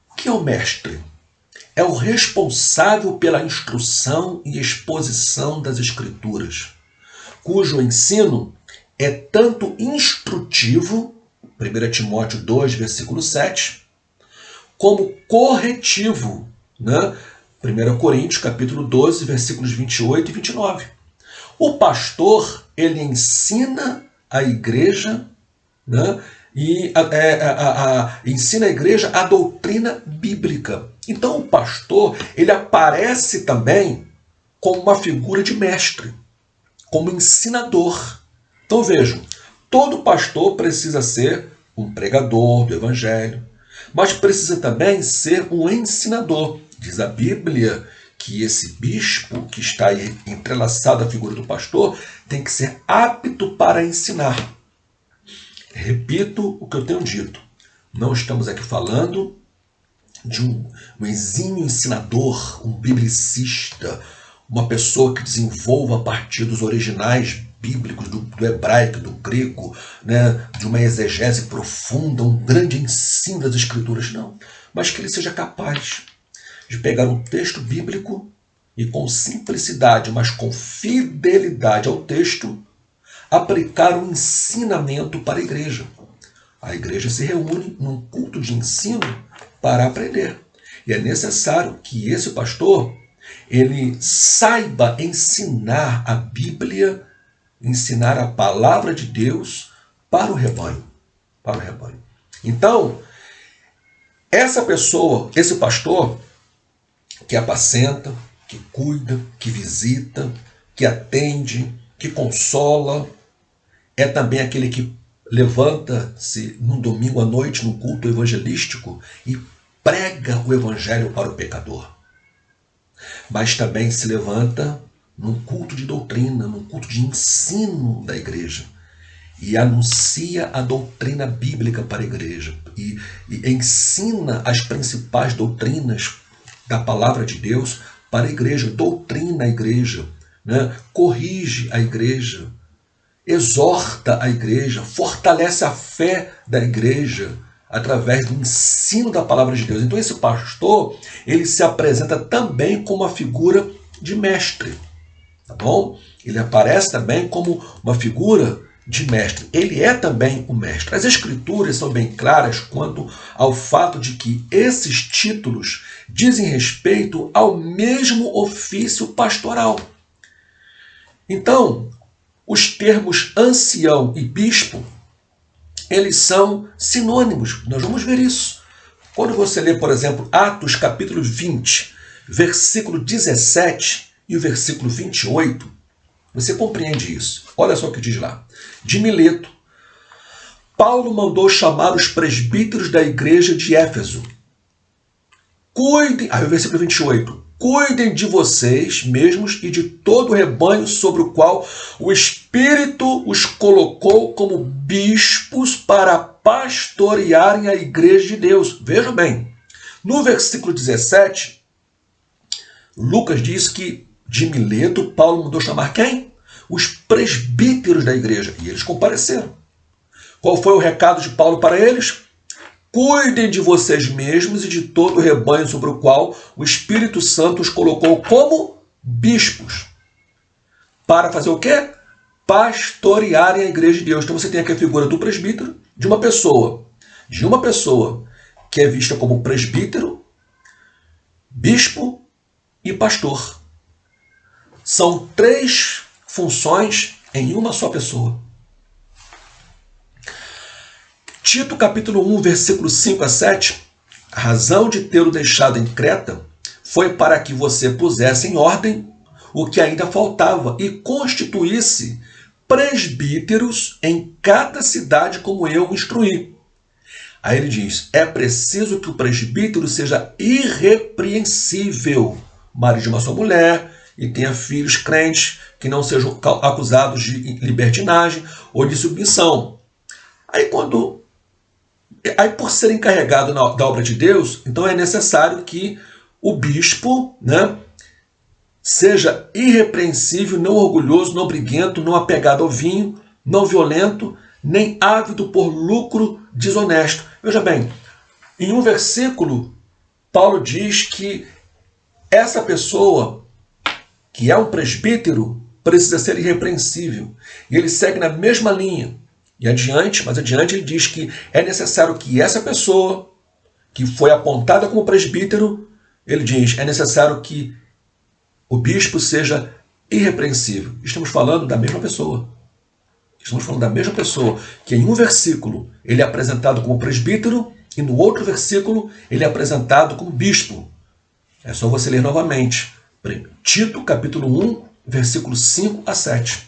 O que é o mestre? É o responsável pela instrução e exposição das Escrituras, cujo ensino é tanto instrutivo, 1 Timóteo 2, versículo 7, como corretivo, né? 1 Coríntios, capítulo 12, versículos 28 e 29. O pastor, ele ensina a igreja, né? E ensina a igreja a doutrina bíblica. Então o pastor, ele aparece também como uma figura de mestre, como ensinador. Então vejam, todo pastor precisa ser um pregador do evangelho, mas precisa também ser um ensinador. Diz a Bíblia que esse bispo que está aí entrelaçado à figura do pastor tem que ser apto para ensinar. Repito o que eu tenho dito. Não estamos aqui falando de um exímio ensinador, um biblicista, uma pessoa que desenvolva a partir dos originais bíblicos, do hebraico, do grego, né, de uma exegese profunda, um grande ensino das Escrituras, não. Mas que ele seja capaz de pegar um texto bíblico e com simplicidade, mas com fidelidade ao texto, aplicar um ensinamento para a igreja. A igreja se reúne num culto de ensino para aprender. E é necessário que esse pastor ele saiba ensinar a Bíblia, ensinar a palavra de Deus para o rebanho. Para o rebanho. Então, essa pessoa, esse pastor, que apacenta, que cuida, que visita, que atende, que consola, é também aquele que levanta-se num domingo à noite, num culto evangelístico, e prega o evangelho para o pecador. Mas também se levanta num culto de doutrina, num culto de ensino da igreja, e anuncia a doutrina bíblica para a igreja, e ensina as principais doutrinas da palavra de Deus para a igreja, doutrina a igreja, né? Corrige a igreja, exorta a igreja, fortalece a fé da igreja através do ensino da palavra de Deus. Então esse pastor, ele se apresenta também como uma figura de mestre, tá bom? Ele aparece também como uma figura de mestre. Ele é também o mestre. As Escrituras são bem claras quanto ao fato de que esses títulos dizem respeito ao mesmo ofício pastoral. Então, os termos ancião e bispo, eles são sinônimos. Nós vamos ver isso. Quando você lê, por exemplo, Atos capítulo 20, versículo 17 e o versículo 28, você compreende isso. Olha só o que diz lá. De Mileto, Paulo mandou chamar os presbíteros da igreja de Éfeso. Cuidem, aí o versículo 28, cuidem de vocês mesmos e de todo o rebanho sobre o qual o Espírito os colocou como bispos para pastorearem a igreja de Deus. Veja bem, no versículo 17, Lucas diz que de Mileto, Paulo mandou chamar quem? Os presbíteros da igreja. E eles compareceram. Qual foi o recado de Paulo para eles? Cuidem de vocês mesmos e de todo o rebanho sobre o qual o Espírito Santo os colocou como bispos. Para fazer o quê? pastorearem a igreja de Deus. Então você tem aqui a figura do presbítero, de uma pessoa que é vista como presbítero, bispo e pastor. São 3 funções em uma só pessoa. Tito capítulo 1, versículo 5 a 7, a razão de tê-lo deixado em Creta foi para que você pusesse em ordem o que ainda faltava e constituísse presbíteros em cada cidade como eu o instruí. Aí ele diz, é preciso que o presbítero seja irrepreensível, marido de uma só mulher, e tenha filhos crentes que não sejam acusados de libertinagem ou de submissão. Aí por ser encarregado da obra de Deus, então é necessário que o bispo, seja irrepreensível, não orgulhoso, não briguento, não apegado ao vinho, não violento, nem ávido por lucro desonesto. Veja bem, em um versículo, Paulo diz que essa pessoa, que é um presbítero, precisa ser irrepreensível. E ele segue na mesma linha. E mais adiante ele diz que é necessário que essa pessoa, que foi apontada como presbítero, ele diz, é necessário que o bispo seja irrepreensível. Estamos falando da mesma pessoa. Estamos falando da mesma pessoa, que em um versículo ele é apresentado como presbítero e no outro versículo ele é apresentado como bispo. É só você ler novamente. Tito, capítulo 1, versículo 5 a 7.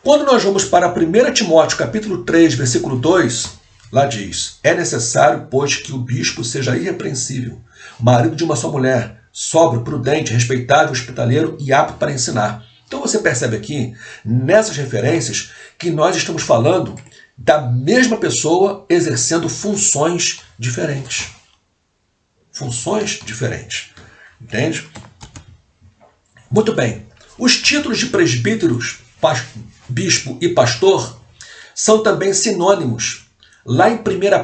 Quando nós vamos para 1 Timóteo, capítulo 3, versículo 2, lá diz, é necessário, pois, que o bispo seja irrepreensível, marido de uma só mulher, sóbrio, prudente, respeitável, hospitaleiro e apto para ensinar. Então você percebe aqui, nessas referências, que nós estamos falando da mesma pessoa exercendo funções diferentes. Funções diferentes. Entende? Muito bem. Os títulos de presbíteros, bispo e pastor são também sinônimos. Lá em 1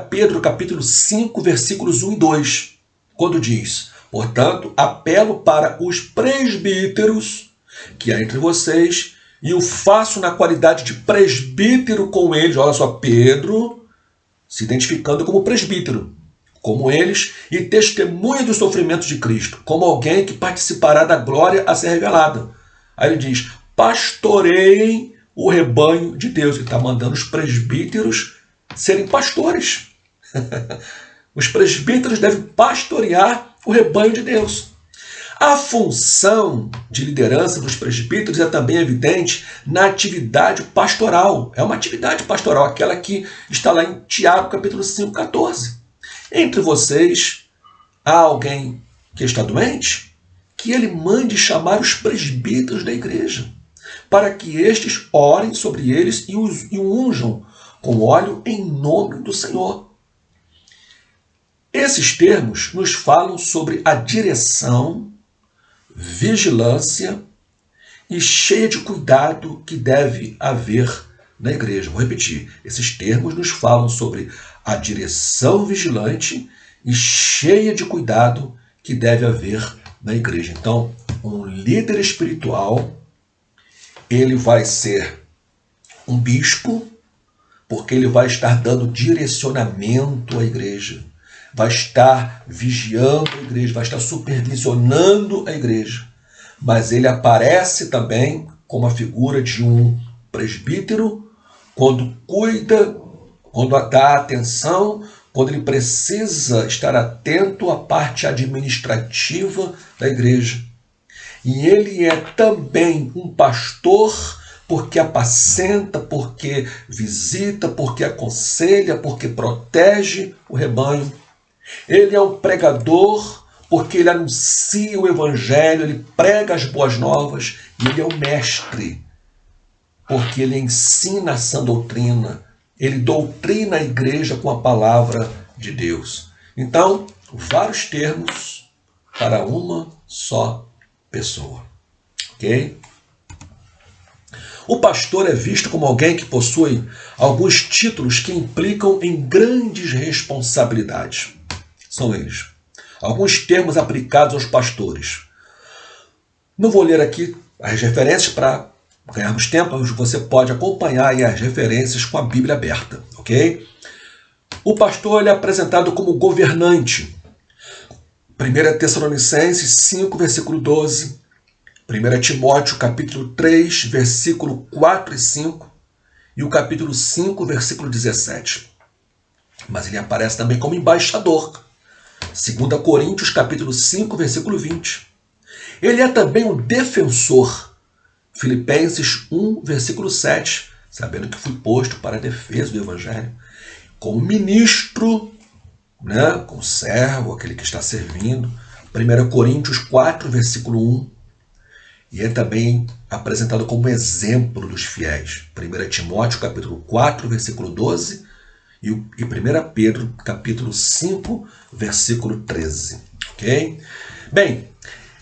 Pedro, capítulo 5, versículos 1 e 2, quando diz, portanto, apelo para os presbíteros que há entre vocês, e o faço na qualidade de presbítero com eles. Olha só, Pedro se identificando como presbítero, como eles, e testemunha dos sofrimentos de Cristo, como alguém que participará da glória a ser revelada. Aí ele diz, pastoreiem o rebanho de Deus. Ele está mandando os presbíteros serem pastores. Os presbíteros devem pastorear o rebanho de Deus. A função de liderança dos presbíteros é também evidente na atividade pastoral. É uma atividade pastoral, aquela que está lá em Tiago, capítulo 5, 14. Entre vocês, há alguém que está doente? Que ele mande chamar os presbíteros da igreja, para que estes orem sobre eles e o unjam com óleo em nome do Senhor. Esses termos nos falam sobre a direção, vigilância e cheia de cuidado que deve haver na igreja. Vou repetir, esses termos nos falam sobre a direção vigilante e cheia de cuidado que deve haver na igreja. Então, um líder espiritual, ele vai ser um bispo, porque ele vai estar dando direcionamento à igreja, vai estar vigiando a igreja, vai estar supervisionando a igreja. Mas ele aparece também como a figura de um presbítero quando cuida, quando dá atenção, quando ele precisa estar atento à parte administrativa da igreja. E ele é também um pastor porque apacenta, porque visita, porque aconselha, porque protege o rebanho. Ele é um pregador porque ele anuncia o evangelho, ele prega as boas novas, e ele é um mestre porque ele ensina a sã doutrina, ele doutrina a igreja com a palavra de Deus. Então, vários termos para uma só pessoa. Ok? O pastor é visto como alguém que possui alguns títulos que implicam em grandes responsabilidades. São eles. Alguns termos aplicados aos pastores. Não vou ler aqui as referências para ganharmos tempo, você pode acompanhar aí as referências com a Bíblia aberta, ok? O pastor ele é apresentado como governante. 1 Tessalonicenses 5, versículo 12. 1 Timóteo, capítulo 3, versículo 4 e 5. E o capítulo 5, versículo 17. Mas ele aparece também como embaixador. 2 Coríntios, capítulo 5, versículo 20. Ele é também um defensor. Filipenses 1, versículo 7. Sabendo que fui posto para a defesa do evangelho. Como ministro, né, como servo, aquele que está servindo. 1 Coríntios 4, versículo 1. E é também apresentado como exemplo dos fiéis. 1 Timóteo, capítulo 4, versículo 12. E 1 Pedro, capítulo 5, versículo 13. Ok? Bem,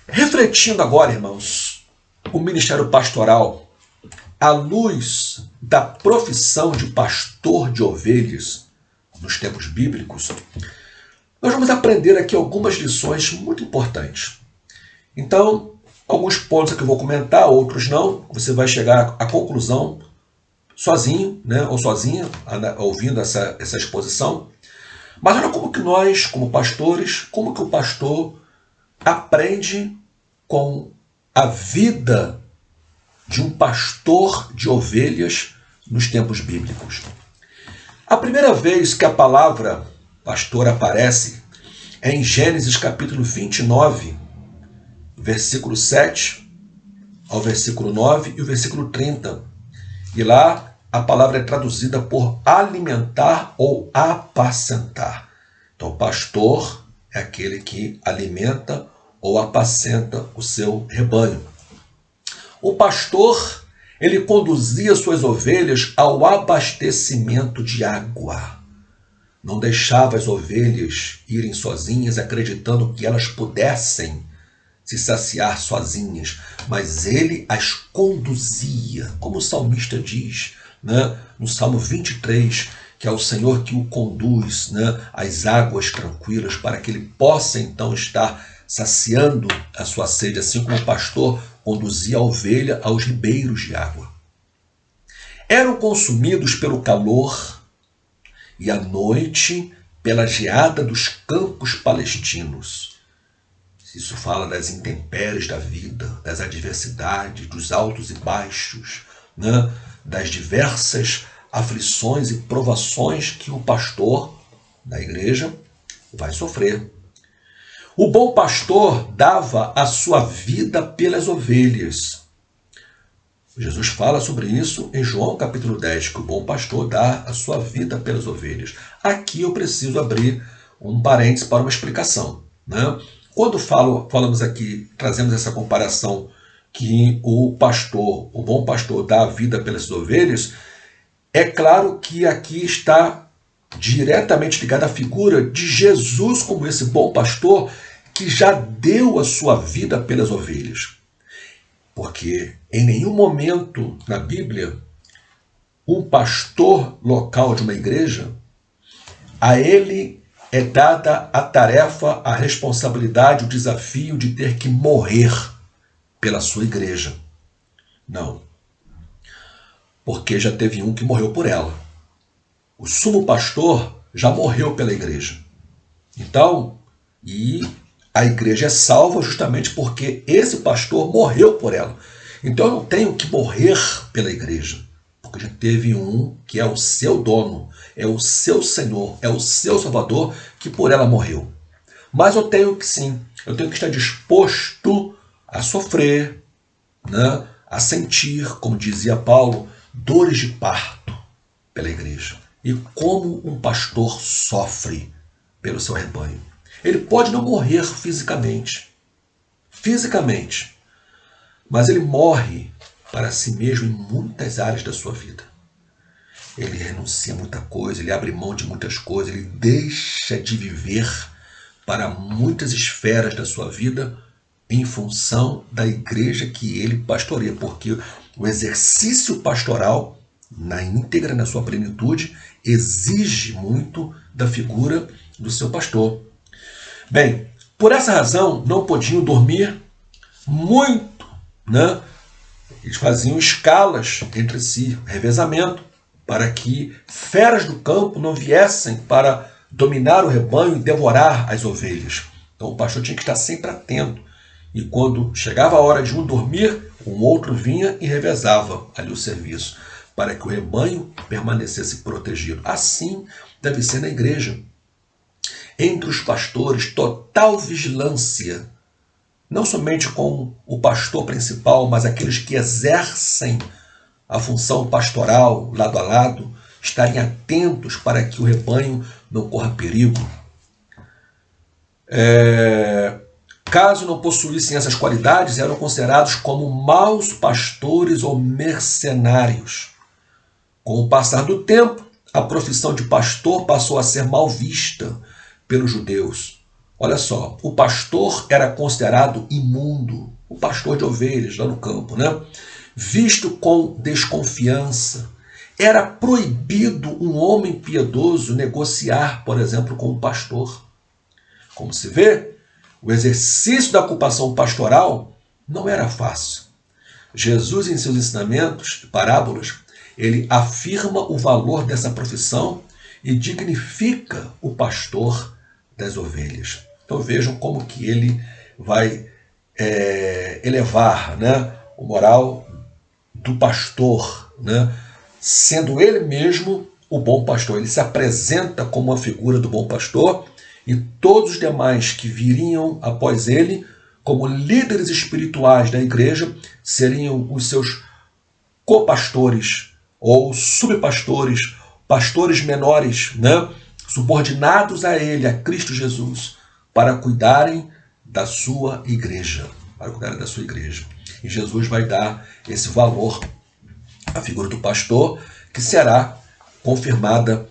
refletindo agora, irmãos, o ministério pastoral, à luz da profissão de pastor de ovelhas nos tempos bíblicos, nós vamos aprender aqui algumas lições muito importantes. Então, alguns pontos que eu vou comentar, outros não. Você vai chegar à conclusão sozinho, né, ou sozinha, ouvindo essa exposição. Mas olha como que nós, como pastores, como que o pastor aprende com a vida de um pastor de ovelhas nos tempos bíblicos. A primeira vez que a palavra pastor aparece é em Gênesis capítulo 29, versículo 7 ao versículo 9 e o versículo 30. E lá a palavra é traduzida por alimentar ou apacentar. Então, pastor é aquele que alimenta ou apacenta o seu rebanho. O pastor, ele conduzia suas ovelhas ao abastecimento de água. Não deixava as ovelhas irem sozinhas, acreditando que elas pudessem se saciar sozinhas, mas ele as conduzia, como o salmista diz, né, no Salmo 23, que é o Senhor que o conduz, né, às águas tranquilas, para que ele possa então estar saciando a sua sede, assim como o pastor conduzia a ovelha aos ribeiros de água. Eram consumidos pelo calor e à noite pela geada dos campos palestinos. Isso fala das intempéries da vida, das adversidades, dos altos e baixos, né? Das diversas aflições e provações que o pastor da igreja vai sofrer. O bom pastor dava a sua vida pelas ovelhas. Jesus fala sobre isso em João capítulo 10, que o bom pastor dá a sua vida pelas ovelhas. Aqui eu preciso abrir um parênteses para uma explicação, né? Quando falamos aqui, trazemos essa comparação que o pastor, o bom pastor dá a vida pelas ovelhas, é claro que aqui está diretamente ligada à figura de Jesus como esse bom pastor que já deu a sua vida pelas ovelhas. Porque em nenhum momento na Bíblia, um pastor local de uma igreja, a ele é dada a tarefa, a responsabilidade, o desafio de ter que morrer pela sua igreja. Não. Porque já teve um que morreu por ela. O sumo pastor já morreu pela igreja. Então, e a igreja é salva justamente porque esse pastor morreu por ela. Então eu não tenho que morrer pela igreja. Porque já teve um que é o seu dono, é o seu Senhor, é o seu Salvador, que por ela morreu. Mas eu tenho que sim, eu tenho que estar disposto a sofrer, né, a sentir, como dizia Paulo, dores de parto pela igreja. E como um pastor sofre pelo seu rebanho. Ele pode não morrer fisicamente, mas ele morre para si mesmo em muitas áreas da sua vida. Ele renuncia a muita coisa, ele abre mão de muitas coisas, ele deixa de viver para muitas esferas da sua vida em função da igreja que ele pastoreia, porque o exercício pastoral, na íntegra, na sua plenitude, exige muito da figura do seu pastor. Bem, por essa razão, não podiam dormir muito, né? Eles faziam escalas entre si, revezamento, para que feras do campo não viessem para dominar o rebanho e devorar as ovelhas. Então o pastor tinha que estar sempre atento. E quando chegava a hora de um dormir, um outro vinha e revezava ali o serviço, para que o rebanho permanecesse protegido. Assim deve ser na igreja. Entre os pastores, total vigilância, não somente com o pastor principal, mas aqueles que exercem a função pastoral lado a lado, estarem atentos para que o rebanho não corra perigo. Caso não possuíssem essas qualidades, eram considerados como maus pastores ou mercenários. Com o passar do tempo, a profissão de pastor passou a ser mal vista pelos judeus. Olha só, o pastor era considerado imundo, o pastor de ovelhas lá no campo, né? Visto com desconfiança. Era proibido um homem piedoso negociar, por exemplo, com um pastor. Como se vê, o exercício da ocupação pastoral não era fácil. Jesus, em seus ensinamentos e parábolas, ele afirma o valor dessa profissão e dignifica o pastor das ovelhas. Então vejam como que ele vai elevar, né, o moral do pastor, né, sendo ele mesmo o bom pastor. Ele se apresenta como a figura do bom pastor e todos os demais que viriam após ele, como líderes espirituais da igreja, seriam os seus copastores ou subpastores, pastores menores, né, subordinados a ele, a Cristo Jesus, para cuidarem da sua igreja. E Jesus vai dar esse valor à figura do pastor, que será confirmada,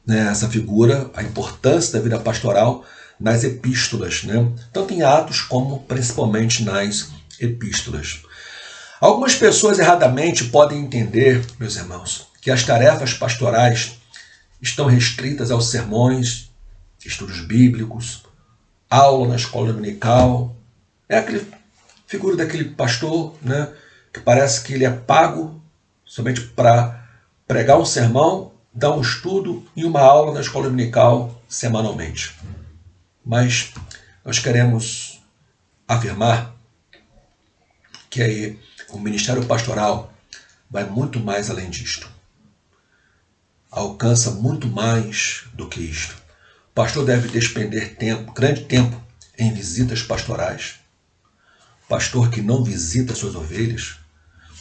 né, essa figura, a importância da vida pastoral nas epístolas, né, tanto em Atos como principalmente nas epístolas. Algumas pessoas erradamente podem entender, meus irmãos, que as tarefas pastorais estão restritas aos sermões, estudos bíblicos, aula na escola dominical. É aquele figura daquele pastor, né, que parece que ele é pago somente para pregar um sermão, dar um estudo e uma aula na escola dominical semanalmente. Mas nós queremos afirmar que aí o ministério pastoral vai muito mais além disto. Alcança muito mais do que isto. O pastor deve despender tempo, grande tempo, em visitas pastorais. Pastor que não visita suas ovelhas,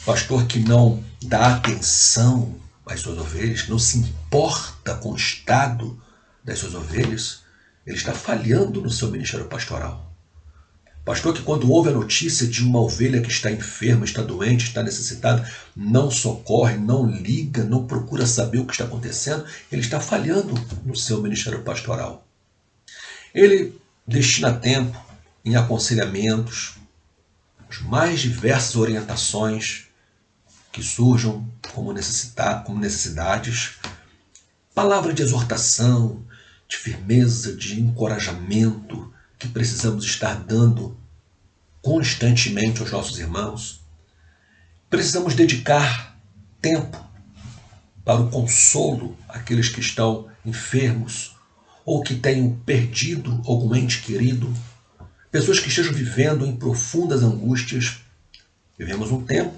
pastor que não dá atenção às suas ovelhas, que não se importa com o estado das suas ovelhas, ele está falhando no seu ministério pastoral. Pastor que quando ouve a notícia de uma ovelha que está enferma, está doente, está necessitada, não socorre, não liga, não procura saber o que está acontecendo, ele está falhando no seu ministério pastoral. Ele destina tempo em aconselhamentos, as mais diversas orientações que surjam como necessidades, palavra de exortação, de firmeza, de encorajamento que precisamos estar dando constantemente aos nossos irmãos. Precisamos dedicar tempo para o consolo àqueles que estão enfermos ou que tenham perdido algum ente querido, pessoas que estejam vivendo em profundas angústias. Vivemos um tempo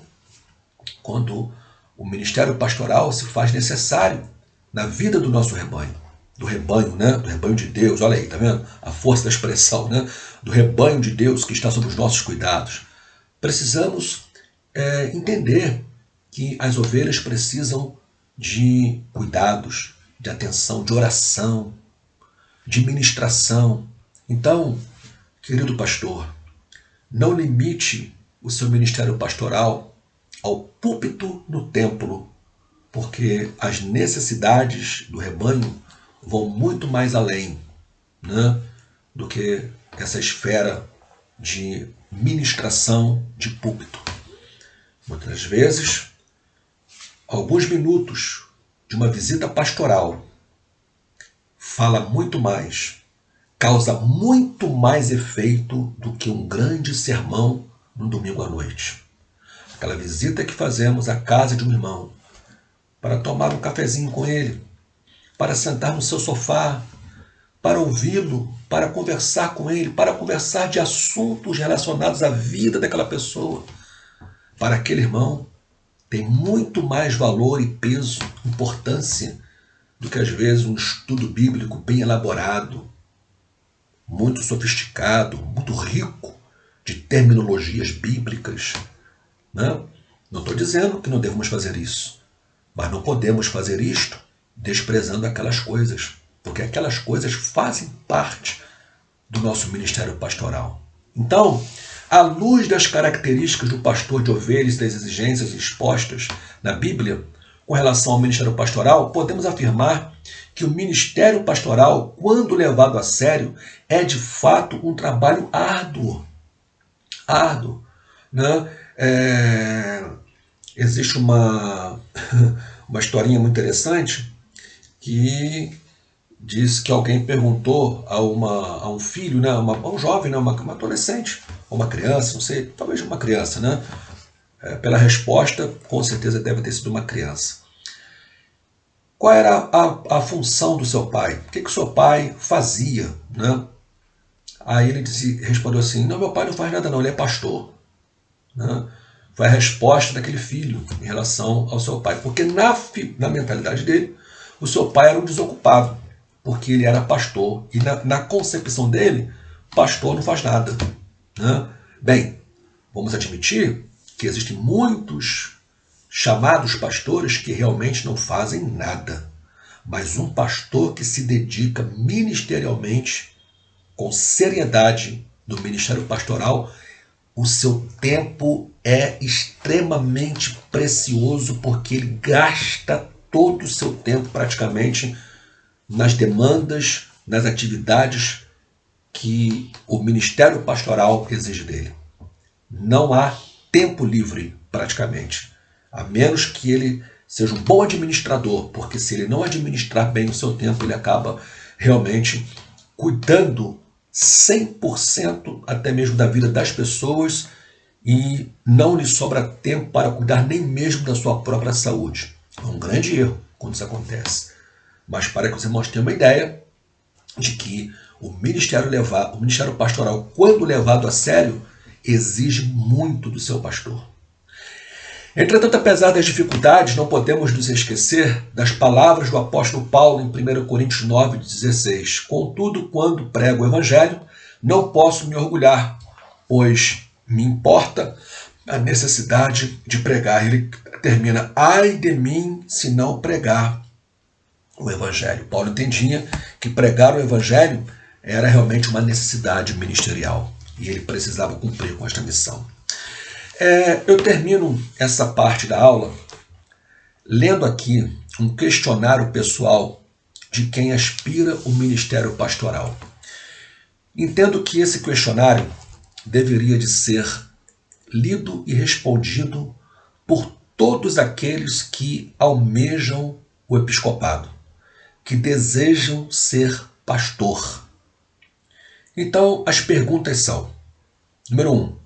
quando o ministério pastoral se faz necessário na vida do nosso rebanho. Do rebanho, né? Do rebanho de Deus, olha aí, tá vendo? A força da expressão, né? Do rebanho de Deus que está sob os nossos cuidados. Precisamos entender que as ovelhas precisam de cuidados, de atenção, de oração, de ministração. Então, querido pastor, não limite o seu ministério pastoral ao púlpito no templo, porque as necessidades do rebanho vão muito mais além, né, do que essa esfera de ministração de púlpito. Muitas vezes, alguns minutos de uma visita pastoral fala muito mais, causa muito mais efeito do que um grande sermão no domingo à noite. aquela visita que fazemos à casa de um irmão, para tomar um cafezinho com ele, para sentar no seu sofá, para ouvi-lo, para conversar com ele, para conversar de assuntos relacionados à vida daquela pessoa. Para aquele irmão, tem muito mais valor e peso, importância, do que às vezes um estudo bíblico bem elaborado, muito sofisticado, muito rico de terminologias bíblicas. Né? Não estou dizendo que não devemos fazer isso, mas não podemos fazer isto desprezando aquelas coisas, porque aquelas coisas fazem parte do nosso ministério pastoral. Então, à luz das características do pastor de ovelhas e das exigências expostas na Bíblia com relação ao ministério pastoral, podemos afirmar que o ministério pastoral, quando levado a sério, é de fato um trabalho árduo. Né? Existe uma historinha muito interessante que diz que alguém perguntou a um filho, né, a um jovem, né, uma adolescente, ou uma criança, não sei, talvez uma criança, né? Pela resposta, com certeza deve ter sido uma criança. Qual era a função do seu pai? O que o seu pai fazia? Né? Aí ele respondeu assim, não, meu pai não faz nada não, ele é pastor. Né? Foi a resposta daquele filho em relação ao seu pai. Porque na mentalidade dele, o seu pai era um desocupado, porque ele era pastor. E na concepção dele, pastor não faz nada. Né? Bem, vamos admitir que existem muitos chamados pastores que realmente não fazem nada. Mas um pastor que se dedica ministerialmente, com seriedade, no ministério pastoral, o seu tempo é extremamente precioso, porque ele gasta todo o seu tempo praticamente nas demandas, nas atividades que o ministério pastoral exige dele. Não há tempo livre praticamente, a menos que ele seja um bom administrador, porque se ele não administrar bem o seu tempo, ele acaba realmente cuidando 100% até mesmo da vida das pessoas e não lhe sobra tempo para cuidar nem mesmo da sua própria saúde. É um grande erro quando isso acontece. Mas para que os irmãos tenham uma ideia de que o ministério pastoral, quando levado a sério, exige muito do seu pastor. Entretanto, apesar das dificuldades, não podemos nos esquecer das palavras do apóstolo Paulo em 1 Coríntios 9,16. Contudo, quando prego o evangelho, não posso me orgulhar, pois me importa a necessidade de pregar. Ele termina, ai de mim se não pregar o evangelho. Paulo entendia que pregar o evangelho era realmente uma necessidade ministerial e ele precisava cumprir com esta missão. Eu termino essa parte da aula lendo aqui um questionário pessoal de quem aspira o ministério pastoral. Entendo que esse questionário deveria de ser lido e respondido por todos aqueles que almejam o episcopado, que desejam ser pastor. Então, as perguntas são: número 1.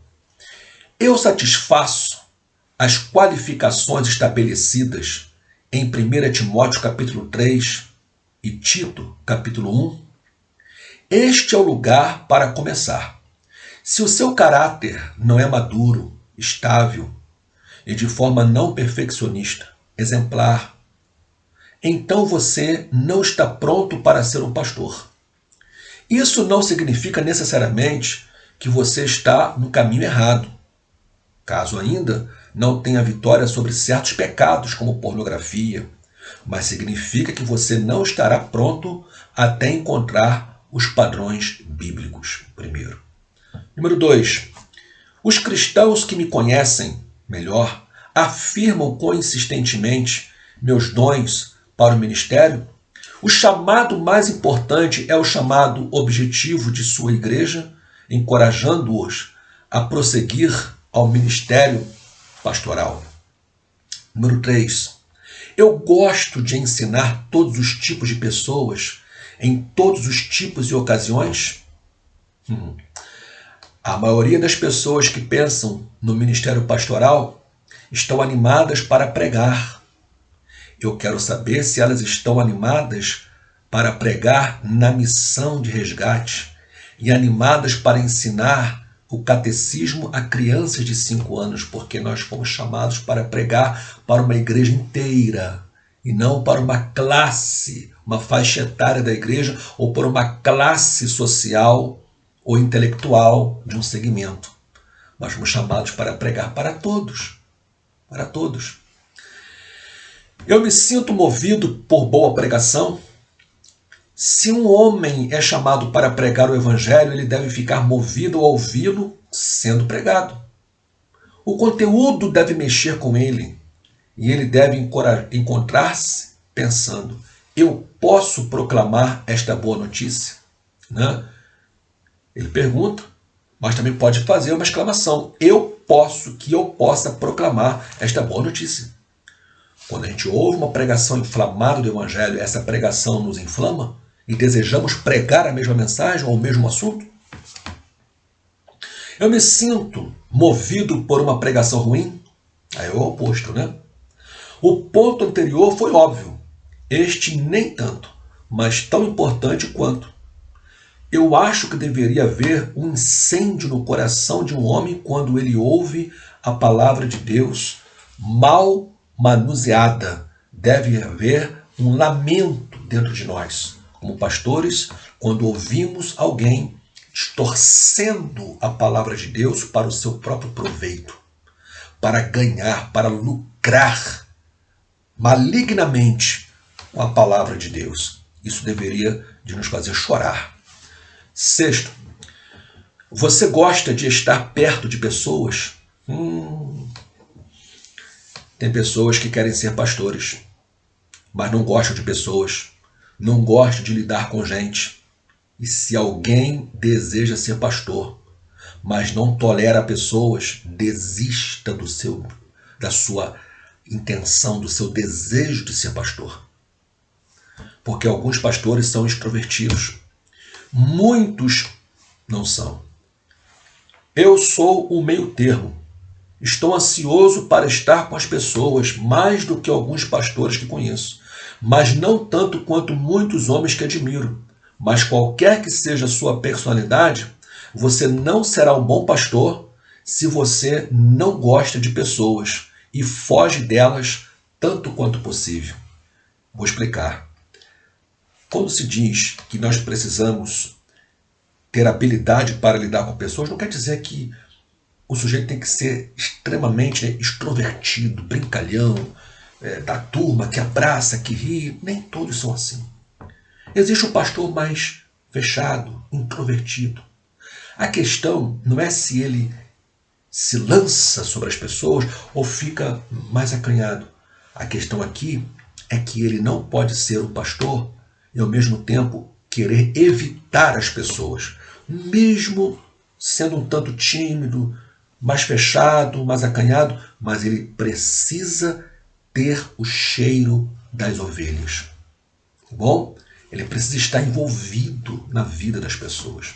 Eu satisfaço as qualificações estabelecidas em 1 Timóteo capítulo 3 e Tito capítulo 1? Este é o lugar para começar. Se o seu caráter não é maduro, estável e de forma não perfeccionista, exemplar, então você não está pronto para ser um pastor. Isso não significa necessariamente que você está no caminho errado. Caso ainda não tenha vitória sobre certos pecados, como pornografia, mas significa que você não estará pronto até encontrar os padrões bíblicos, primeiro. Número 2. Os cristãos que me conhecem melhor afirmam consistentemente meus dons para o ministério. O chamado mais importante é o chamado objetivo de sua igreja, encorajando-os a prosseguir ao ministério pastoral. Número 3. Eu gosto de ensinar todos os tipos de pessoas, em todos os tipos e ocasiões. A maioria das pessoas que pensam no ministério pastoral estão animadas para pregar. Eu quero saber se elas estão animadas para pregar na missão de resgate e animadas para ensinar o catecismo a crianças de 5 anos, porque nós fomos chamados para pregar para uma igreja inteira e não para uma classe, uma faixa etária da igreja ou para uma classe social ou intelectual de um segmento. Nós fomos chamados para pregar para todos, para todos. Eu me sinto movido por boa pregação. Se um homem é chamado para pregar o evangelho, ele deve ficar movido ao ouvi-lo sendo pregado. O conteúdo deve mexer com ele e ele deve encontrar-se pensando: eu posso proclamar esta boa notícia? Né? Ele pergunta, mas também pode fazer uma exclamação: eu possa proclamar esta boa notícia. Quando a gente ouve uma pregação inflamada do evangelho, essa pregação nos inflama e desejamos pregar a mesma mensagem ou o mesmo assunto? Eu me sinto movido por uma pregação ruim? Aí é o oposto, né? O ponto anterior foi óbvio. Este nem tanto, mas tão importante quanto. Eu acho que deveria haver um incêndio no coração de um homem quando ele ouve a palavra de Deus mal manuseada. Deve haver um lamento dentro de nós, como pastores, quando ouvimos alguém distorcendo a palavra de Deus para o seu próprio proveito, para ganhar, para lucrar malignamente com a palavra de Deus. Isso deveria de nos fazer chorar. Sexto, você gosta de estar perto de pessoas? Tem pessoas que querem ser pastores, mas não gostam de pessoas, não gostam de lidar com gente. E se alguém deseja ser pastor, mas não tolera pessoas, desista da sua intenção, do seu desejo de ser pastor. Porque alguns pastores são extrovertidos, muitos não são. Eu sou o meio termo. Estou ansioso para estar com as pessoas, mais do que alguns pastores que conheço, mas não tanto quanto muitos homens que admiro. Mas qualquer que seja a sua personalidade, você não será um bom pastor se você não gosta de pessoas e foge delas tanto quanto possível. Vou explicar. Quando se diz que nós precisamos ter habilidade para lidar com pessoas, não quer dizer que o sujeito tem que ser extremamente extrovertido, brincalhão, da turma, que abraça, que ri. Nem todos são assim. Existe um pastor mais fechado, introvertido. A questão não é se ele se lança sobre as pessoas ou fica mais acanhado. A questão aqui é que ele não pode ser um pastor e ao mesmo tempo querer evitar as pessoas, mesmo sendo um tanto tímido, mais fechado, mais acanhado, mas ele precisa ter o cheiro das ovelhas. Bom? Ele precisa estar envolvido na vida das pessoas.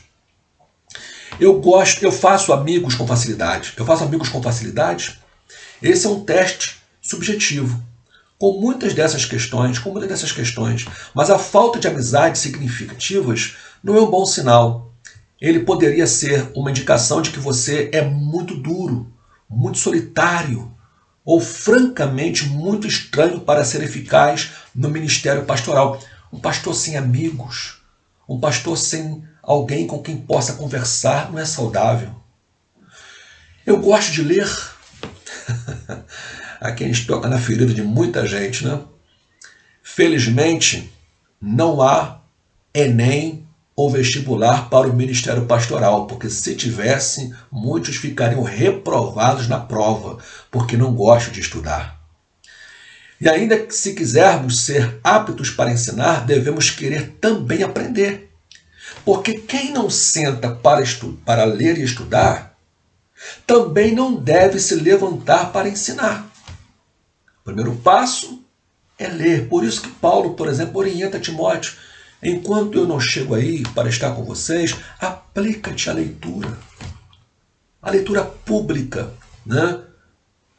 Eu faço amigos com facilidade. Esse é um teste subjetivo, com muitas dessas questões, mas a falta de amizades significativas não é um bom sinal. Ele poderia ser uma indicação de que você é muito duro, muito solitário, ou francamente muito estranho para ser eficaz no ministério pastoral. Um pastor sem amigos, um pastor sem alguém com quem possa conversar, não é saudável. Eu gosto de ler. Aqui a gente toca na ferida de muita gente, né? Felizmente, não há Enem ou vestibular para o ministério pastoral, porque se tivesse, muitos ficariam reprovados na prova, porque não gostam de estudar. E ainda que se quisermos ser aptos para ensinar, devemos querer também aprender. Porque quem não senta para ler e estudar, também não deve se levantar para ensinar. O primeiro passo é ler. Por isso que Paulo, por exemplo, orienta Timóteo: enquanto eu não chego aí para estar com vocês, aplica-te à leitura. A leitura pública, né?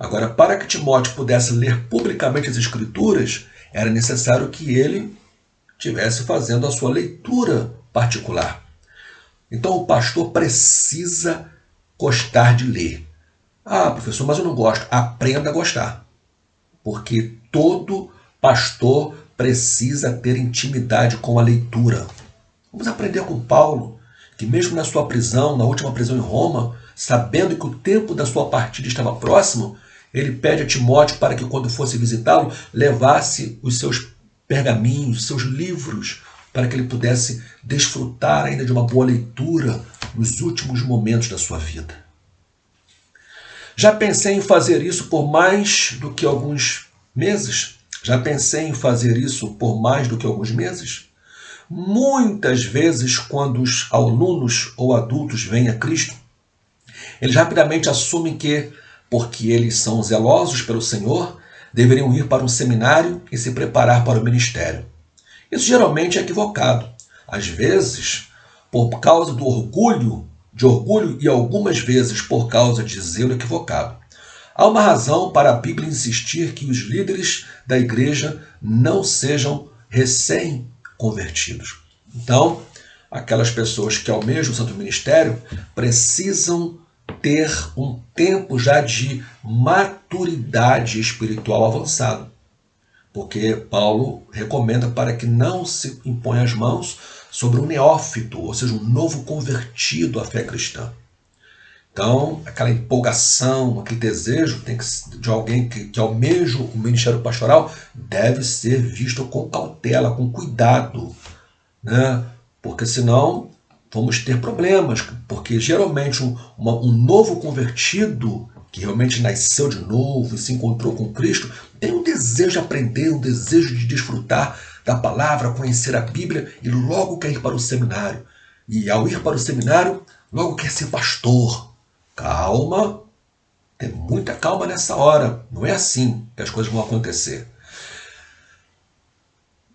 Agora, para que Timóteo pudesse ler publicamente as Escrituras, era necessário que ele estivesse fazendo a sua leitura particular. Então, o pastor precisa gostar de ler. Ah, professor, mas eu não gosto. Aprenda a gostar. Porque todo pastor precisa ter intimidade com a leitura. Vamos aprender com Paulo, que mesmo na sua prisão, na última prisão em Roma, sabendo que o tempo da sua partida estava próximo, ele pede a Timóteo para que, quando fosse visitá-lo, levasse os seus pergaminhos, os seus livros, para que ele pudesse desfrutar ainda de uma boa leitura nos últimos momentos da sua vida. Já pensei em fazer isso por mais do que alguns meses? Muitas vezes, quando os alunos ou adultos vêm a Cristo, eles rapidamente assumem que, porque eles são zelosos pelo Senhor, deveriam ir para um seminário e se preparar para o ministério. Isso geralmente é equivocado. Às vezes, por causa de orgulho e algumas vezes por causa de zelo equivocado. Há uma razão para a Bíblia insistir que os líderes da igreja não sejam recém-convertidos. Então, aquelas pessoas que almejam o santo ministério precisam ter um tempo já de maturidade espiritual avançado. Porque Paulo recomenda para que não se imponha as mãos sobre um neófito, ou seja, um novo convertido à fé cristã. Então, aquela empolgação, aquele desejo de alguém que almeja o ministério pastoral deve ser visto com cautela, com cuidado, né? Porque senão vamos ter problemas, porque geralmente um novo convertido que realmente nasceu de novo e se encontrou com Cristo, tem um desejo de aprender, um desejo de desfrutar da palavra, conhecer a Bíblia e logo quer ir para o seminário. E ao ir para o seminário, logo quer ser pastor. Calma, tem muita calma nessa hora. Não é assim que as coisas vão acontecer.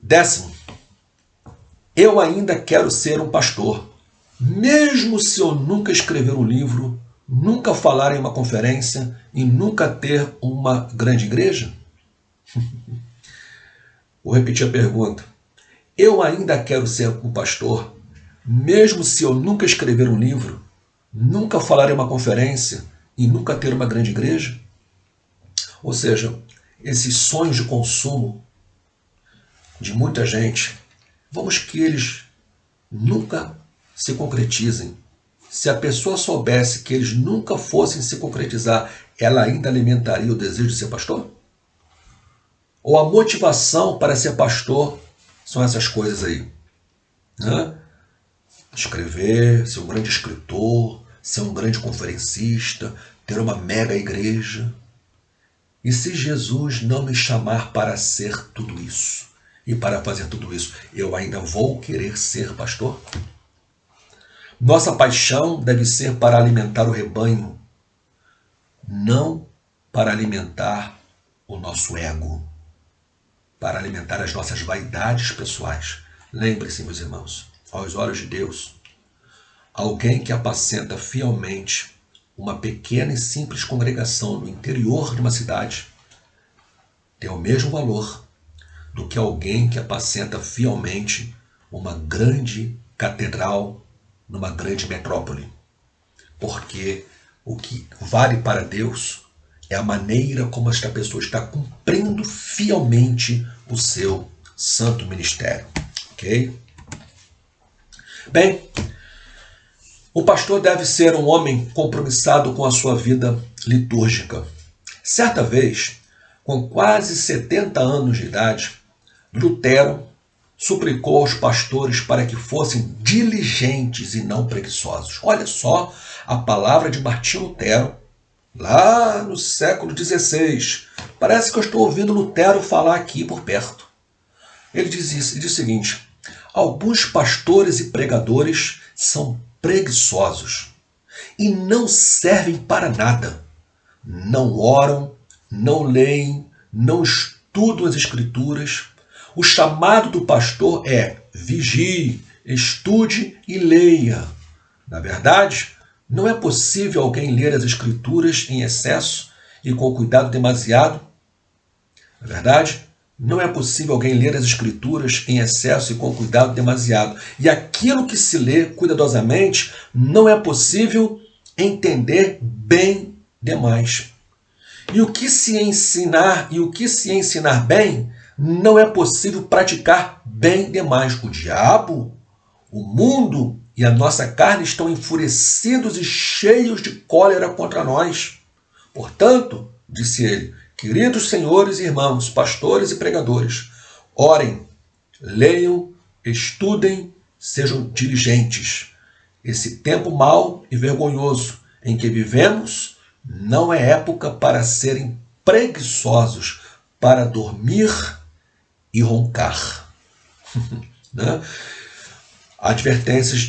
10º, eu ainda quero ser um pastor. Mesmo se eu nunca escrever um livro, nunca falar em uma conferência e nunca ter uma grande igreja? Vou repetir a pergunta. Eu ainda quero ser um pastor, mesmo se eu nunca escrever um livro, nunca falar em uma conferência e nunca ter uma grande igreja? Ou seja, esses sonhos de consumo de muita gente, vamos que eles nunca se concretizem. Se a pessoa soubesse que eles nunca fossem se concretizar, ela ainda alimentaria o desejo de ser pastor? Ou a motivação para ser pastor são essas coisas aí, né? Escrever, ser um grande escritor, ser um grande conferencista, ter uma mega igreja. E se Jesus não me chamar para ser tudo isso, e para fazer tudo isso, eu ainda vou querer ser pastor? Nossa paixão deve ser para alimentar o rebanho, não para alimentar o nosso ego, para alimentar as nossas vaidades pessoais. Lembre-se, meus irmãos, aos olhos de Deus, alguém que apacenta fielmente uma pequena e simples congregação no interior de uma cidade tem o mesmo valor do que alguém que apacenta fielmente uma grande catedral numa grande metrópole. Porque o que vale para Deus é a maneira como esta pessoa está cumprindo fielmente o seu santo ministério. Ok? Bem, o pastor deve ser um homem compromissado com a sua vida litúrgica. Certa vez, com quase 70 anos de idade, Lutero suplicou aos pastores para que fossem diligentes e não preguiçosos. Olha só a palavra de Martinho Lutero, lá no século XVI. Parece que eu estou ouvindo Lutero falar aqui por perto. Ele diz o seguinte: alguns pastores e pregadores são preguiçosos e não servem para nada. Não oram, não leem, não estudam as Escrituras. O chamado do pastor é vigie, estude e leia. Na verdade, não é possível alguém ler as Escrituras em excesso e com cuidado demasiado. Na verdade, não é possível alguém ler as Escrituras em excesso e com cuidado demasiado. E aquilo que se lê cuidadosamente, não é possível entender bem demais. E o que se ensinar bem, não é possível praticar bem demais. O diabo, o mundo e a nossa carne estão enfurecidos e cheios de cólera contra nós. Portanto, disse ele, queridos senhores e irmãos, pastores e pregadores, orem, leiam, estudem, sejam diligentes. Esse tempo mau e vergonhoso em que vivemos não é época para serem preguiçosos, para dormir e roncar. Né? Advertências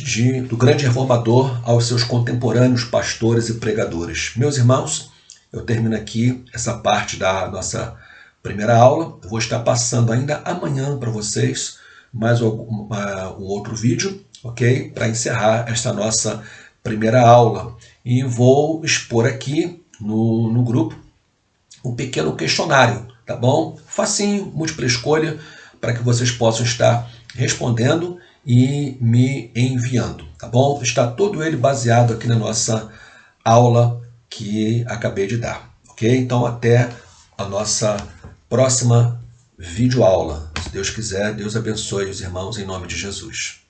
do grande reformador aos seus contemporâneos pastores e pregadores. Meus irmãos, eu termino aqui essa parte da nossa primeira aula. Eu vou estar passando ainda amanhã para vocês mais um outro vídeo, ok? Para encerrar esta nossa primeira aula. E vou expor aqui no grupo um pequeno questionário, tá bom? Facinho, múltipla escolha, para que vocês possam estar respondendo e me enviando, tá bom? Está todo ele baseado aqui na nossa aula que acabei de dar, ok? Então até a nossa próxima videoaula. Se Deus quiser, Deus abençoe os irmãos em nome de Jesus.